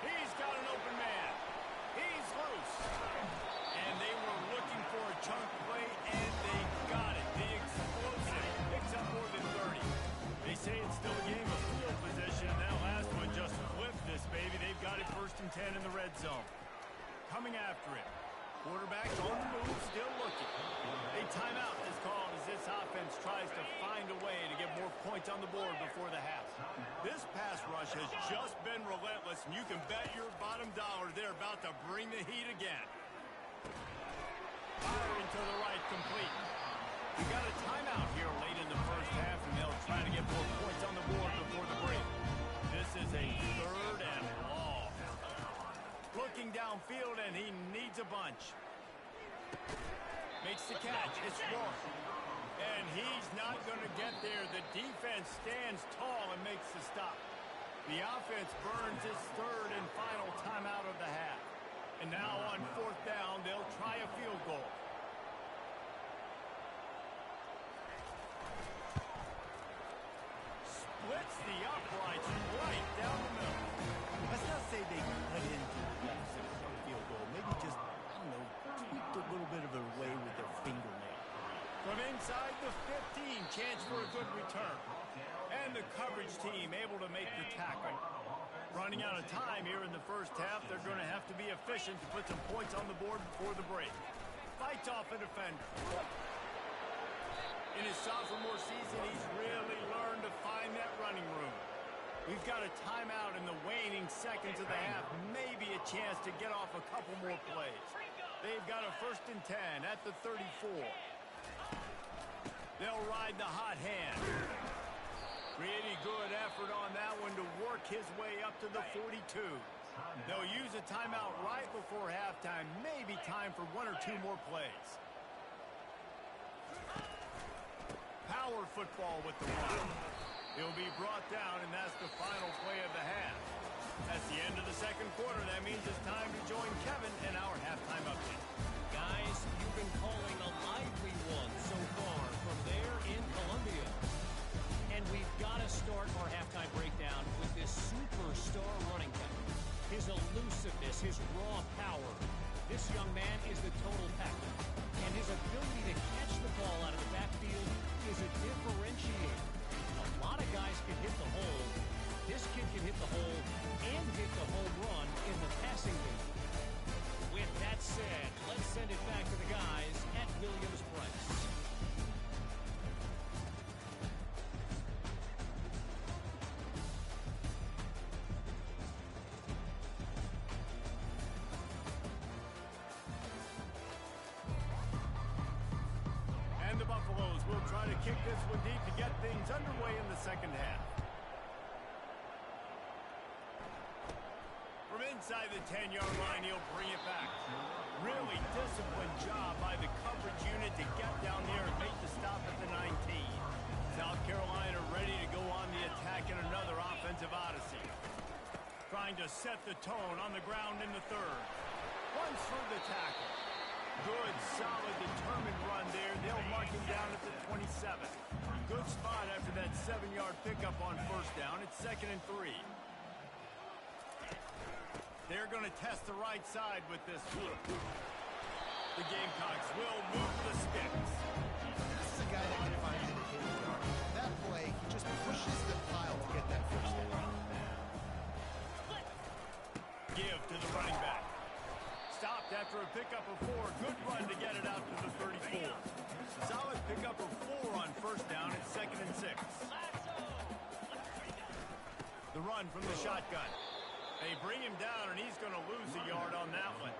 Speaker 4: He's got an open man. He's loose. And they were looking for a chunk play, and they got it. The explosive picks up more than 30. They say it's still a game of field position, and that last one just flipped this baby. They've got it 1st and 10 in the red zone. Coming after it. Quarterback on the move, still looking. A timeout is called as this offense tries to find a way to get more points on the board before the half. This pass rush has just been relentless, and you can bet your bottom dollar they're about to bring the heat again. Firing to the right, complete. We got a timeout here late in the first half, and they'll try to get more points on the board before the break. This is a 3rd and long. Looking downfield, and he needs a bunch. Makes the catch. It's Rourke. And he's not going to get there. The defense stands tall and makes the stop. The offense burns its 3rd and final timeout of the half. And now on 4th down, they'll try a field goal. Splits the uprights right down the middle. Let's not say they cut into the field goal. Maybe just, I don't know, tweaked a little bit of a way with their fingernail. From inside the 15, chance for a good return. And the coverage team able to make the tackle. Running out of time here in the first half, they're going to have to be efficient to put some points on the board before the break. Fights off a defender. In his sophomore season, he's really learned to find that running room. We've got a timeout in the waning seconds of the half. Maybe a chance to get off a couple more plays. They've got a 1st and 10 at the 34. They'll ride the hot hand. Pretty good effort on that one to work his way up to the 42. They'll use a timeout right before halftime. Maybe time for 1 or 2 more plays. Power football with the run. He'll be brought down, and that's the final play of the half. That's the end of the second quarter. That means it's time to join Kevin in our halftime update.
Speaker 2: Guys, you've been calling a lively one so far from there in Columbia. And we've got to start our halftime breakdown with this superstar running back. His elusiveness, his raw power. This young man is the total package. And his ability to catch the ball out of the backfield is a differentiator. A lot of guys can hit the hole. This kid can hit the hole and hit the home run in the passing game. With that said, let's send it back to the guys at Williams-Brice.
Speaker 4: And the Buffaloes will try to kick this one deep to get things underway in the second half. From inside the 10-yard line, he'll bring it back. Really disciplined job by the coverage unit to get down there and make the stop at the 19. South Carolina ready to go on the attack in another offensive odyssey. Trying to set the tone on the ground in the 3rd. Runs through the tackle. Good, solid, determined run there. They'll mark him down at the 27. Good spot after that 7-yard pickup on 1st down. It's 2nd and 3. They're going to test the right side with this flip. The Gamecocks will move the sticks.
Speaker 6: This is a guy that can find it He just pushes the pile to get that first down.
Speaker 4: Give to the running back. Stopped after a pickup of 4. Good run to get it out to the 34. Solid pickup of 4 on first down. It's 2nd and 6. The run from the shotgun. They bring him down, and he's going to lose a yard on that one.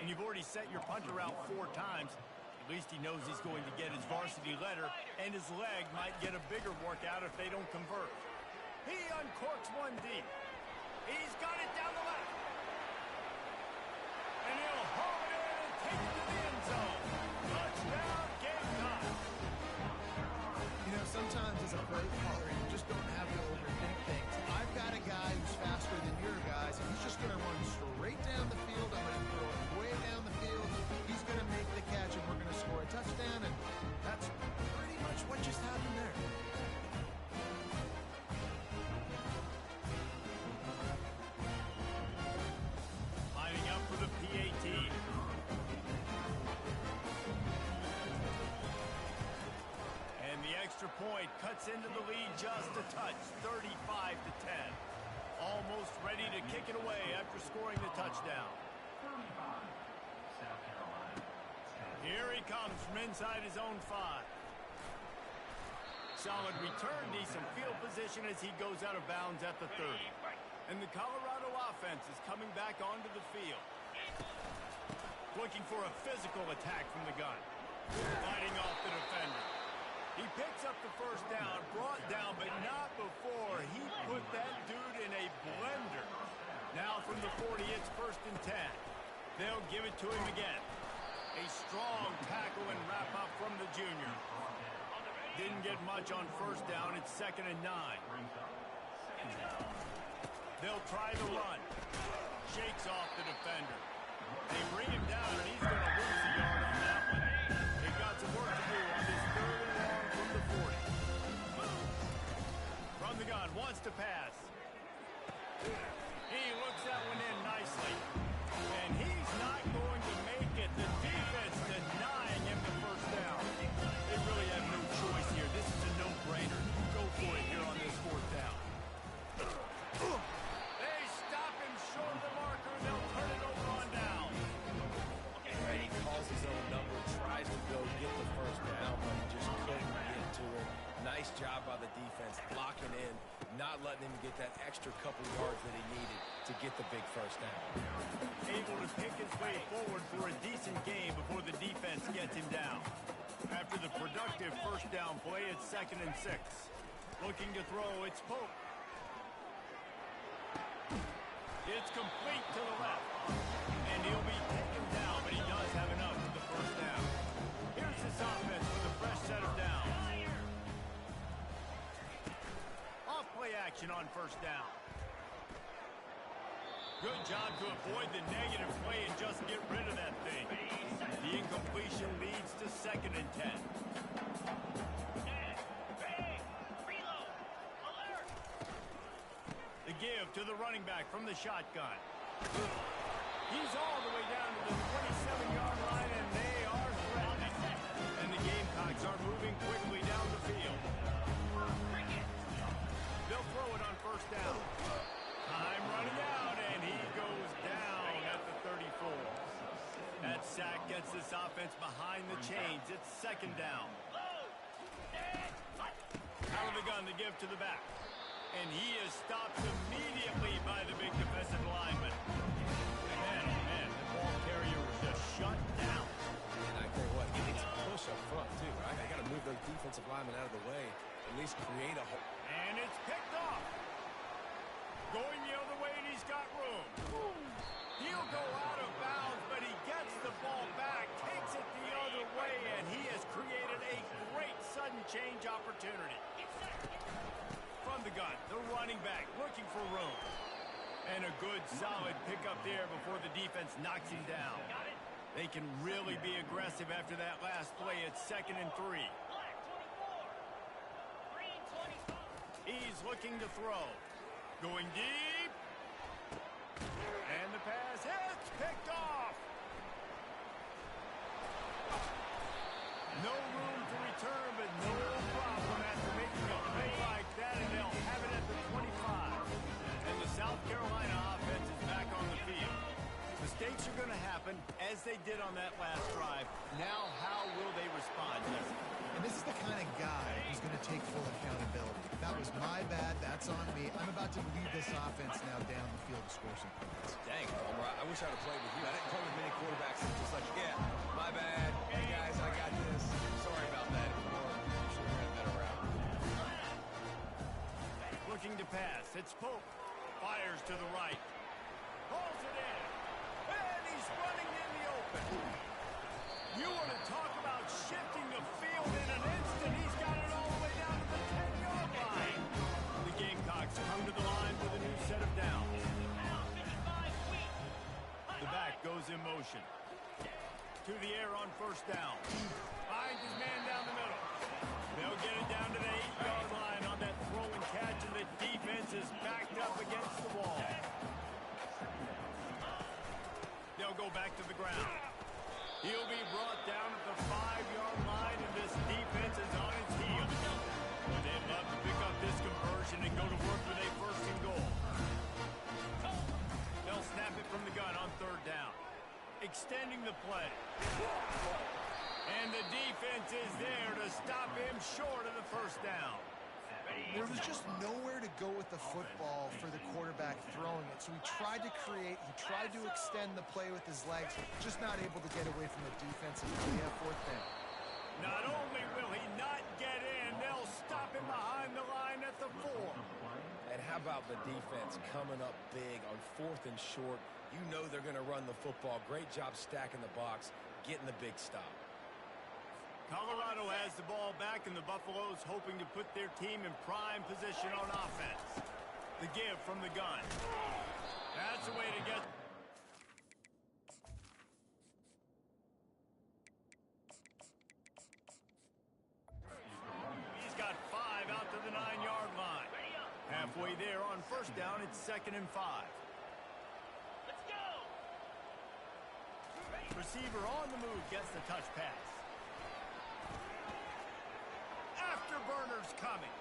Speaker 4: And you've already set your punter out 4 times. At least he knows he's going to get his varsity letter, and his leg might get a bigger workout if they don't convert. He uncorks one deep. He's got it down the left. And he'll haul it in and take it to the end zone. Touchdown, Gamecock.
Speaker 6: You know, sometimes as a play caller, you just don't have to overthink things. I've got a guy who's faster than your guys, and he's just going to run straight down the field. I'm going to throw it way down the field. He's going to make the catch, and we're going to score a touchdown, and that's pretty much what just happened there.
Speaker 4: Lining up for the PAT. And the extra point cuts into the lead just a touch, 35 to 10. Almost ready to kick it away after scoring the touchdown. Here he comes from inside his own 5. Solid return, decent field position as he goes out of bounds at the 30. And the Colorado offense is coming back onto the field. Looking for a physical attack from the gun. Fighting off the defender. He picks up the first down, brought down, but not before he put that dude in a blender. Now from the 40, it's 1st and 10. They'll give it to him again. A strong tackle and wrap-up from the junior. Didn't get much on first down. It's 2nd and 9. They'll try the run. Shakes off the defender. They bring him down, and he's going to lose a yard on that one. They've got some work to do on this 3rd and long from the 40. From the gun, wants to pass. He looks that one in nicely. And he's not going to make it. The defense denying him the first down. They really have no choice here. This is a no-brainer. Go for it here on this 4th down. They stop him short of the marker. They'll turn it over on down.
Speaker 5: Right, he calls his own number, tries to go get the first down, but he just couldn't get to it. Nice job by the defense, blocking in, not letting him get that extra couple yards that he needed to get the big first down.
Speaker 4: Able to pick his way forward for a decent game before the defense gets him down. After the productive first down play, it's 2nd and 6. Looking to throw, it's Pope. It's complete to the left. And he'll be taken down, but he does have enough for the first down. Here's this offense with a fresh set of downs. Off play action on first down. Good job to avoid the negative play and just get rid of that thing. The incompletion leads to 2nd and 10. The give to the running back from the shotgun. He's all the way down to the 27-yard line, and they are threatening. And the Gamecocks are moving quickly down the field. They'll throw it on first down. Time running out, and he goes down at the 34. That sack gets this offense behind the chains. It's 2nd down. Out of the gun, the give to the back. And he is stopped immediately by the big defensive lineman. Man, oh man, the ball carrier was just shut down.
Speaker 5: And I tell you what, he needs to push up front too, right? They got to move those defensive linemen out of the way, at least create a hole.
Speaker 4: And it's picked off. Going the other way, and he's got room. He'll go out of bounds, but he gets the ball back, takes it the other way, and he has created a great sudden change opportunity. From the gun, the running back looking for room. And a good, solid pickup there before the defense knocks him down. They can really be aggressive after that last play. It's 2nd and 3. He's looking to throw. Going deep. And the pass hits. Picked off. No room to return, but no problem after making a play like they did on that last drive. Now how will they respond?
Speaker 6: And this is the kind of guy who's going to take full accountability. That was my bad. That's on me. I'm about to lead this offense now down the field to score some points.
Speaker 5: Dang, Homer, I wish I'd have played with you. I didn't play with many quarterbacks that just like, yeah, my bad. Hey, guys, I got this. Sorry about that. Or I'm sure we had a better route.
Speaker 4: Looking to pass. It's Pope. Fires to the right. Pulls it in. And he's running in the open. You want to talk about shifting the field in an instant. He's got it all the way down to the 10-yard line. The Gamecocks come to the line with a new set of downs. The back goes in motion. To the air on first down. Finds his man down the middle. They'll get it down to the 8-yard line on that throw and catch, and the defense is backed up against the wall. They'll go back to the ground. He'll be brought down at the 5-yard line, and this defense is on its heels. They'd love to pick up this conversion and go to work with a first and goal. They'll snap it from the gun on third down. Extending the play. And the defense is there to stop him short of the first down.
Speaker 6: There was just nowhere to go with the football for the quarterback throwing it. So he tried to create, he tried to extend the play with his legs, just not able to get away from the defense until he had fourth down.
Speaker 4: Not only will he not get in, they'll stop him behind the line at the 4.
Speaker 5: And how about the defense coming up big on fourth and short? You know they're going to run the football. Great job stacking the box, getting the big stop.
Speaker 4: Colorado has the ball back, and the Buffaloes hoping to put their team in prime position on offense. The give from the gun. That's the way to get... He's got 5 out to the 9-yard line. Halfway there on first down, it's 2nd and 5.
Speaker 7: Let's go!
Speaker 4: Receiver on the move gets the touch pass. Afterburner's coming.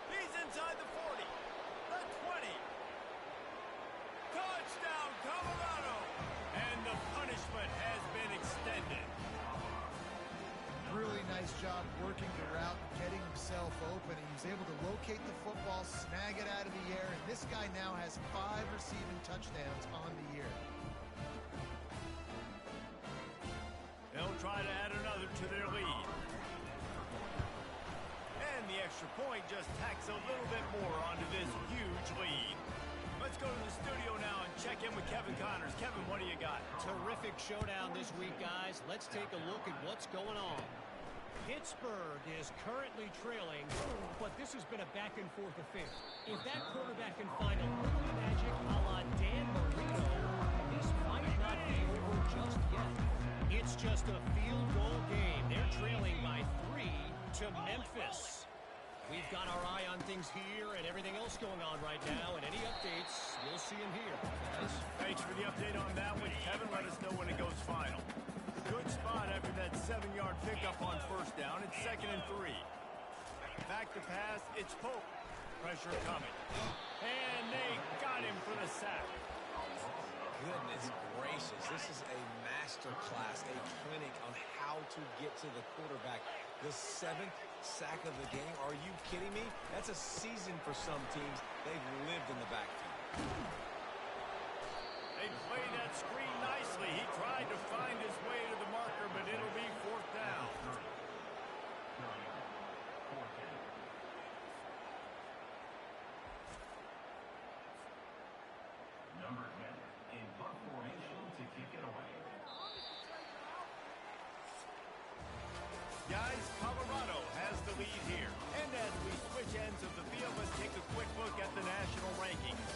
Speaker 4: He's inside the 40. The 20. Touchdown, Colorado. And the punishment has been extended.
Speaker 6: Really nice job working the route, getting himself open. He was able to locate the football, snag it out of the air, and this guy now has 5 receiving touchdowns on the year.
Speaker 4: They'll try to add another to their lead. And the extra point just tacks a little bit more onto this huge lead. Let's go to the studio now and check in with Kevin Connors. Kevin, what do you got?
Speaker 2: Terrific showdown this week, guys. Let's take a look at what's going on. Pittsburgh is currently trailing, but this has been a back-and-forth affair. If that quarterback can find a little magic a la Dan Marino, this might not be over just yet. It's just a field goal game. They're trailing by 3 to Memphis. We've got our eye on things here and everything else going on right now, and any updates, we'll see them here.
Speaker 4: Thanks for the update on that one, Kevin. Let us know when it goes final. Good spot after that 7-yard pickup on first down. It's 2nd and 3. Back to pass. It's Pope. Pressure coming. And they got him for the sack.
Speaker 5: Goodness gracious, this is a master class, a clinic on how to get to the quarterback. The 7th sack of the game. Are you kidding me? That's a season for some teams. They've lived in the backfield.
Speaker 4: They play that screen nicely. He tried to find his way to the marker, but it'll be 4th down.
Speaker 8: Number 10 in punt formation to kick it away.
Speaker 4: Guys, Colorado has the lead here. And as we switch ends of the field, let's take a quick look at the national rankings.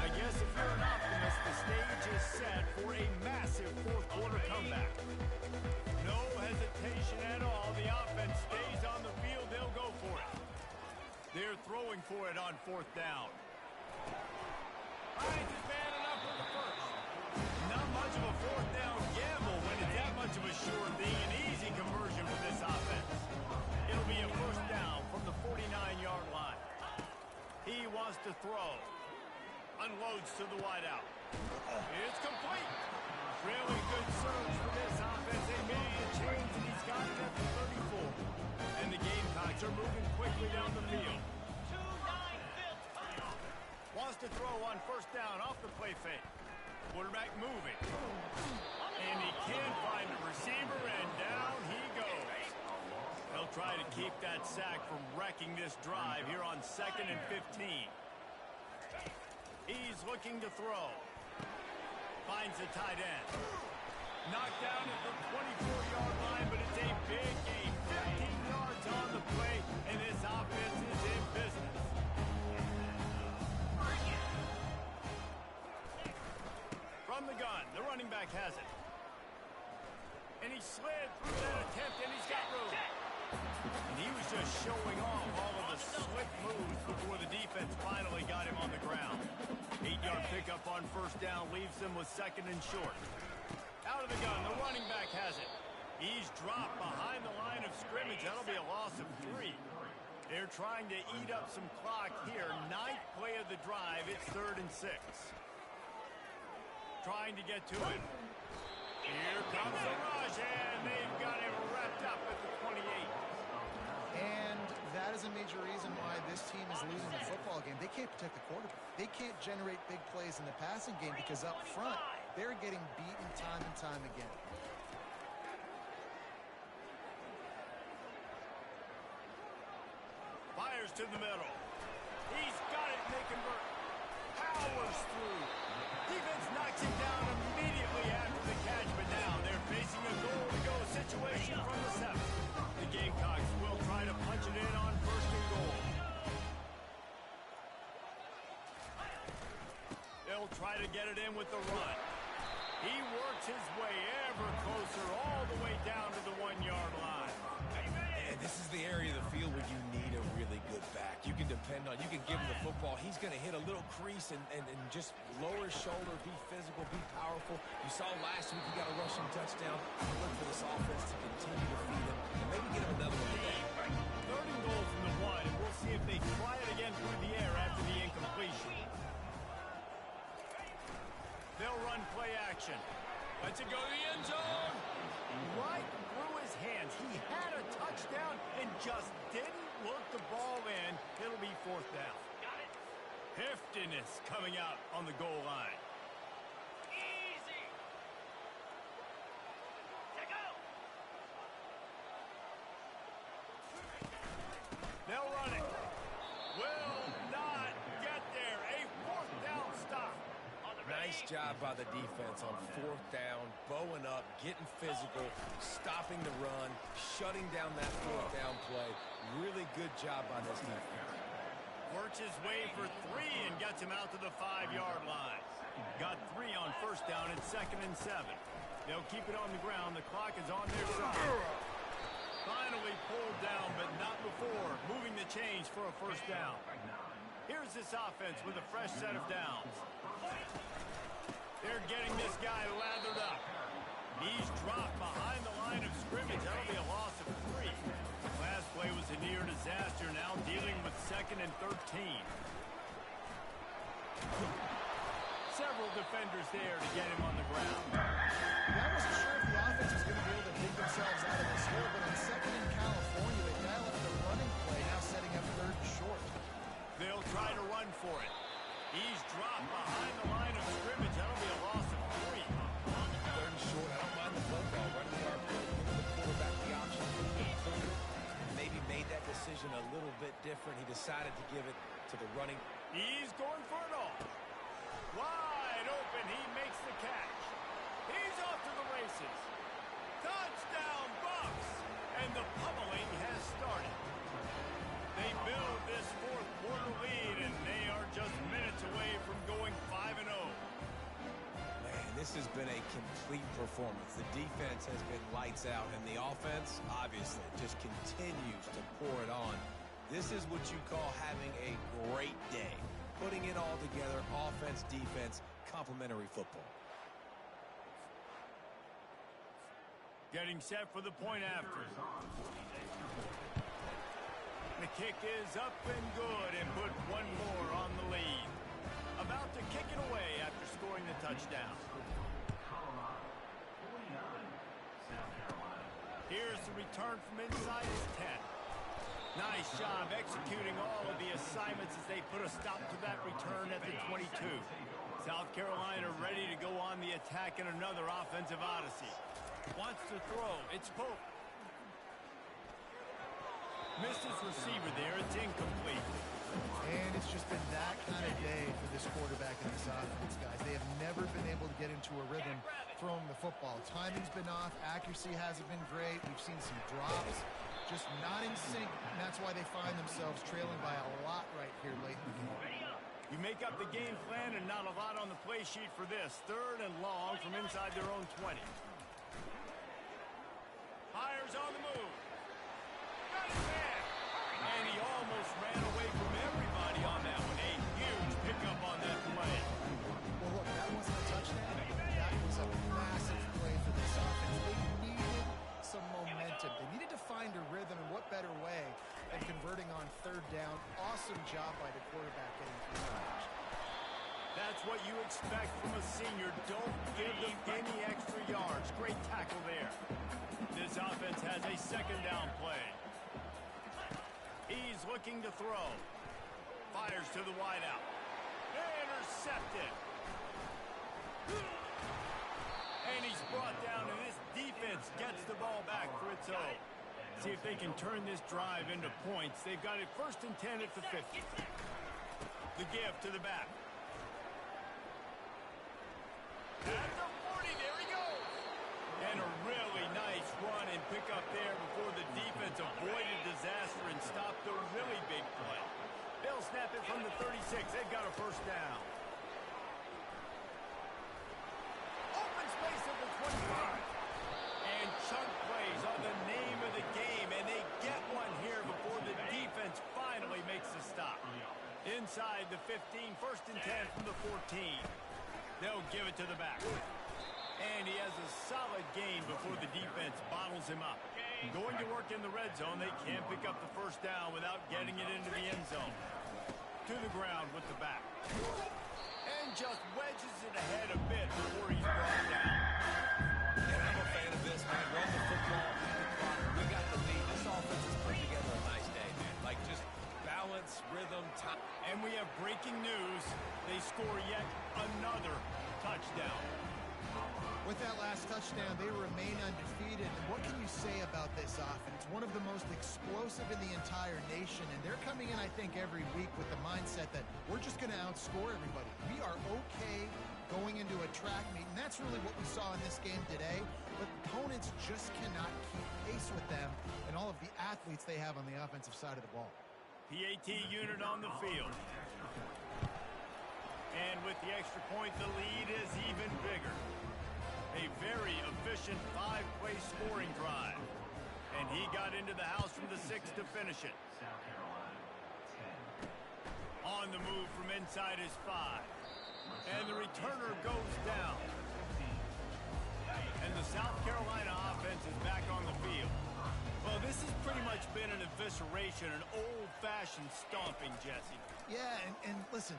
Speaker 4: I guess if you're an optimist, the stage is set for a massive fourth-quarter comeback. No hesitation at all. The offense stays on the field. They'll go for it. They're throwing for it on 4th down. Finds his man enough for the first. Not much of a 4th down gamble when it's that much of a sure thing. An easy conversion for this offense. It'll be a 1st down from the 49-yard line. He wants to throw. Unloads to the wideout. It's complete. Really good surge for this offense. They made a change, and he's got it at the 34. And the Gamecocks are moving quickly down the field. Wants to throw on first down off the play fake. Quarterback moving. And he can't find the receiver, and down he goes. They'll try to keep that sack from wrecking this drive here on 2nd and 15. He's looking to throw. Finds the tight end. Knocked down at the 24-yard line, but it's a big gain. 15 yards on the play, and this offense is in business. From the gun, the running back has it. And he slid through that attempt, and he's got room. And he was just showing off all of the slick moves before the defense finally got him on the ground. 8-yard pickup on first down leaves them with 2nd and short. Out of the gun, the running back has it. He's dropped behind the line of scrimmage. That'll be a loss of 3. They're trying to eat up some clock here. 9th play of the drive. It's 3rd and 6. Trying to get to it. Here comes the rush, and they've got him wrapped up at the 28.
Speaker 6: And that is a major reason why this team is losing the football game. They can't protect the quarterback. They can't generate big plays in the passing game because up front, they're getting beaten time and time again.
Speaker 4: Fires to the middle. He's got it, and they convert. Powers through. Defense knocks him down immediately after the catch, but now they're facing a goal-to-go situation from the 7. The Gamecocks will try to punch it in on 1st and goal. They'll try to get it in with the run. He works his way ever closer all the way down to the 1-yard line.
Speaker 5: And this is the area of the field where you need a really good back. You can depend on, you can give him the football. He's going to hit a little crease and just lower his shoulder, be physical, be powerful. You saw last week he got a rushing touchdown. Look for this offense to continue to feed him and maybe get him another one today.
Speaker 4: 3rd and goal from the 1, and we'll see if they try it again through the air after the incompletion. They'll run play action. Lets it go to the end zone. Right through his hands. He had a touchdown and just didn't look the ball in. It'll be 4th down. Heftiness coming out on the goal line.
Speaker 7: Easy. Check out.
Speaker 4: They'll run it. Will not get there. A 4th down stop.
Speaker 5: Nice job by the defense on 4th down, bowing up, getting physical, stopping the run, shutting down that 4th down play. Really good job by this defense.
Speaker 4: Works his way for 3 and gets him out to the 5-yard line. Got 3 on first down at 2nd and 7. They'll keep it on the ground. The clock is on their side. Finally pulled down, but not before moving the chains for a first down. Here's this offense with a fresh set of downs. They're getting this guy lathered up. He's dropped behind the line of scrimmage. That'll be a loss of 3. Last play was a near disaster. Now dealing with 2nd and 13. Several defenders there to get him on the ground.
Speaker 6: I wasn't sure if the offense was going to be able to dig themselves out of this hole, but on 2nd in California, they dial up the running play, now setting up 3rd and short.
Speaker 4: They'll try to run for it. He's dropped behind the line of scrimmage. That'll be a loss of 3.
Speaker 5: 3rd and short. I don't mind the play call. Running the RPO, giving the quarterback the option to include it. Maybe made that decision a little bit different. He decided to give it to the running.
Speaker 4: He's going for it all. Wide open. He makes the catch. He's off to the races. Touchdown, Bucks. And the pummeling has started. They build this 4th quarter lead, and they are just minutes away from going 5-0.
Speaker 5: Man, this has been a complete performance. The defense has been lights out, and the offense, obviously, just continues to pour it on. This is what you call having a great day. Putting it all together, offense, defense, complementary football.
Speaker 4: Getting set for the point after. The kick is up and good and put one more on the lead. About to kick it away after scoring the touchdown. Here's the return from inside his 10. Nice job executing all of the assignments as they put a stop to that return at the 22. South Carolina ready to go on the attack in another offensive odyssey. Wants to throw. It's Pope. Missed his receiver there. It's incomplete.
Speaker 6: And it's just been that kind of day for this quarterback and this offense, guys. They have never been able to get into a rhythm throwing the football. Timing's been off. Accuracy hasn't been great. We've seen some drops. Just not in sync, and that's why they find themselves trailing by a lot right here late in the game.
Speaker 4: You make up the game plan and not a lot on the play sheet for this. 3rd and long from inside their own 20. Hires on the move. Got his man. And he almost ran away from everybody on that one. A huge pickup on that play.
Speaker 6: Well, look, that wasn't a touchdown. That was a massive play for this offense. They needed some momentum. They needed to find a rhythm, and what better way than converting on 3rd down. Awesome job by the quarterback getting through that.
Speaker 4: That's what you expect from a senior. Don't give them any extra yards. Great tackle there. This offense has a 2nd down play. He's looking to throw. Fires to the wideout. Intercepted. And he's brought down, and this defense gets the ball back for its own. See if they can turn this drive into points. They've got it 1st and 10 at the 50. The give to the back. At the 40, there he goes. And a really nice run and pick up there before the defense avoided disaster and stopped a really big play. They'll snap it from the 36. They've got a 1st down. Open space at the 25. And chunk plays are the name of the game, and they get one here before the defense finally makes the stop. Inside the 15, 1st and 10 from the 14. They'll give it to the back. And he has a solid gain before the defense bottles him up. Going to work in the red zone, they can't pick up the 1st down without getting it into the end zone. To the ground with the back. And just wedges it ahead a bit before he's brought down.
Speaker 5: And I'm a fan of this, man. Run the football, eat the clock. We got the lead. This offense has put together a nice day, man. Like, just balance, rhythm, time.
Speaker 4: And we have breaking news. They score yet another touchdown.
Speaker 6: With that last touchdown, they remain undefeated. And what can you say about this offense? One of the most explosive in the entire nation. And they're coming in, I think, every week with the mindset that we're just going to outscore everybody. We are okay going into a track meet. And that's really what we saw in this game today. But opponents just cannot keep pace with them and all of the athletes they have on the offensive side of the ball.
Speaker 4: PAT unit on the field. And with the extra point, the lead is even bigger. A very efficient 5-play scoring drive. And he got into the house from the 6 to finish it. On the move from inside his 5. And the returner goes down. And the South Carolina offense is back on the field. Well, this has pretty much been an evisceration, an old-fashioned stomping, Jesse.
Speaker 6: Yeah, and listen,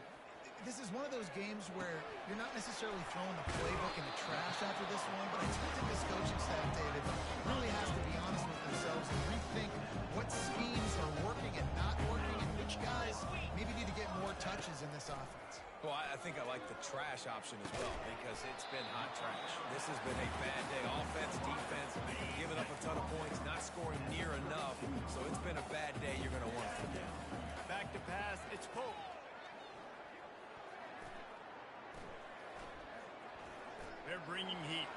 Speaker 6: this is one of those games where you're not necessarily throwing the playbook in the trash after this one, but I think that this coaching staff, David, really has to be honest with themselves and rethink what schemes are working and not working and which guys maybe need to get more touches in this offense.
Speaker 5: Well, I think I like the trash option as well because it's been hot trash. This has been a bad day. Offense, defense, giving up a ton of points, not scoring near enough. So it's been a bad day. You're going to want to forget.
Speaker 4: Back to pass. It's Pope. They're bringing heat.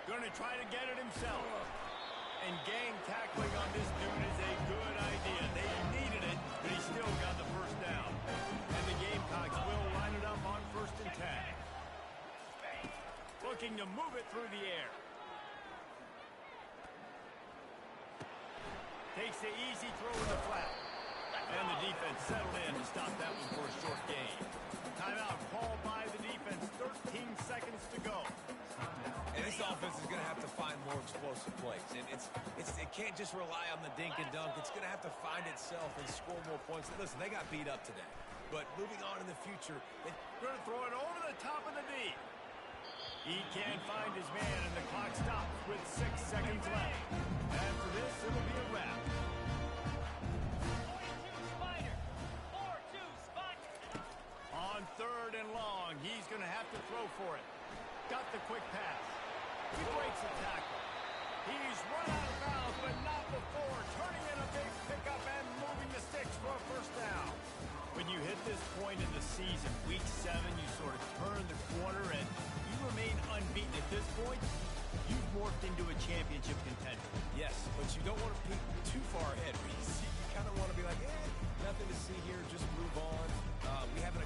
Speaker 4: Going to try to get it himself. And gang tackling on this dude is a good idea. They needed it, but he still got the 1st down. And the Gamecocks will line it up on 1st and 10. Looking to move it through the air. Takes the easy throw in the flat. And the defense settled in to stop that one for a short gain. Timeout called by the defense. 13 seconds to go.
Speaker 5: And this offense is going to have to find more explosive plays. And it can't just rely on the dink and dunk. It's going to have to find itself and score more points. Listen, they got beat up today. But moving on in the future,
Speaker 4: They're going to throw it over the top of the D. He can't find his man, and the clock stops with 6 seconds left. After this, it'll be a wrap.
Speaker 7: 42 Spider. 4-2 Spider.
Speaker 4: On 3rd and long, he's going to have to throw for it. Got the quick pass. He breaks the tackle. He's run out of bounds, but not before turning in a big pickup and moving the sticks for a first down. When you hit this point in the season, week 7, you sort of turn the corner and you remain unbeaten. At this point, you've morphed into a championship contender.
Speaker 5: yes, but you don't want to peek too far ahead. You kind of want to be like, nothing to see here, just move on. We haven't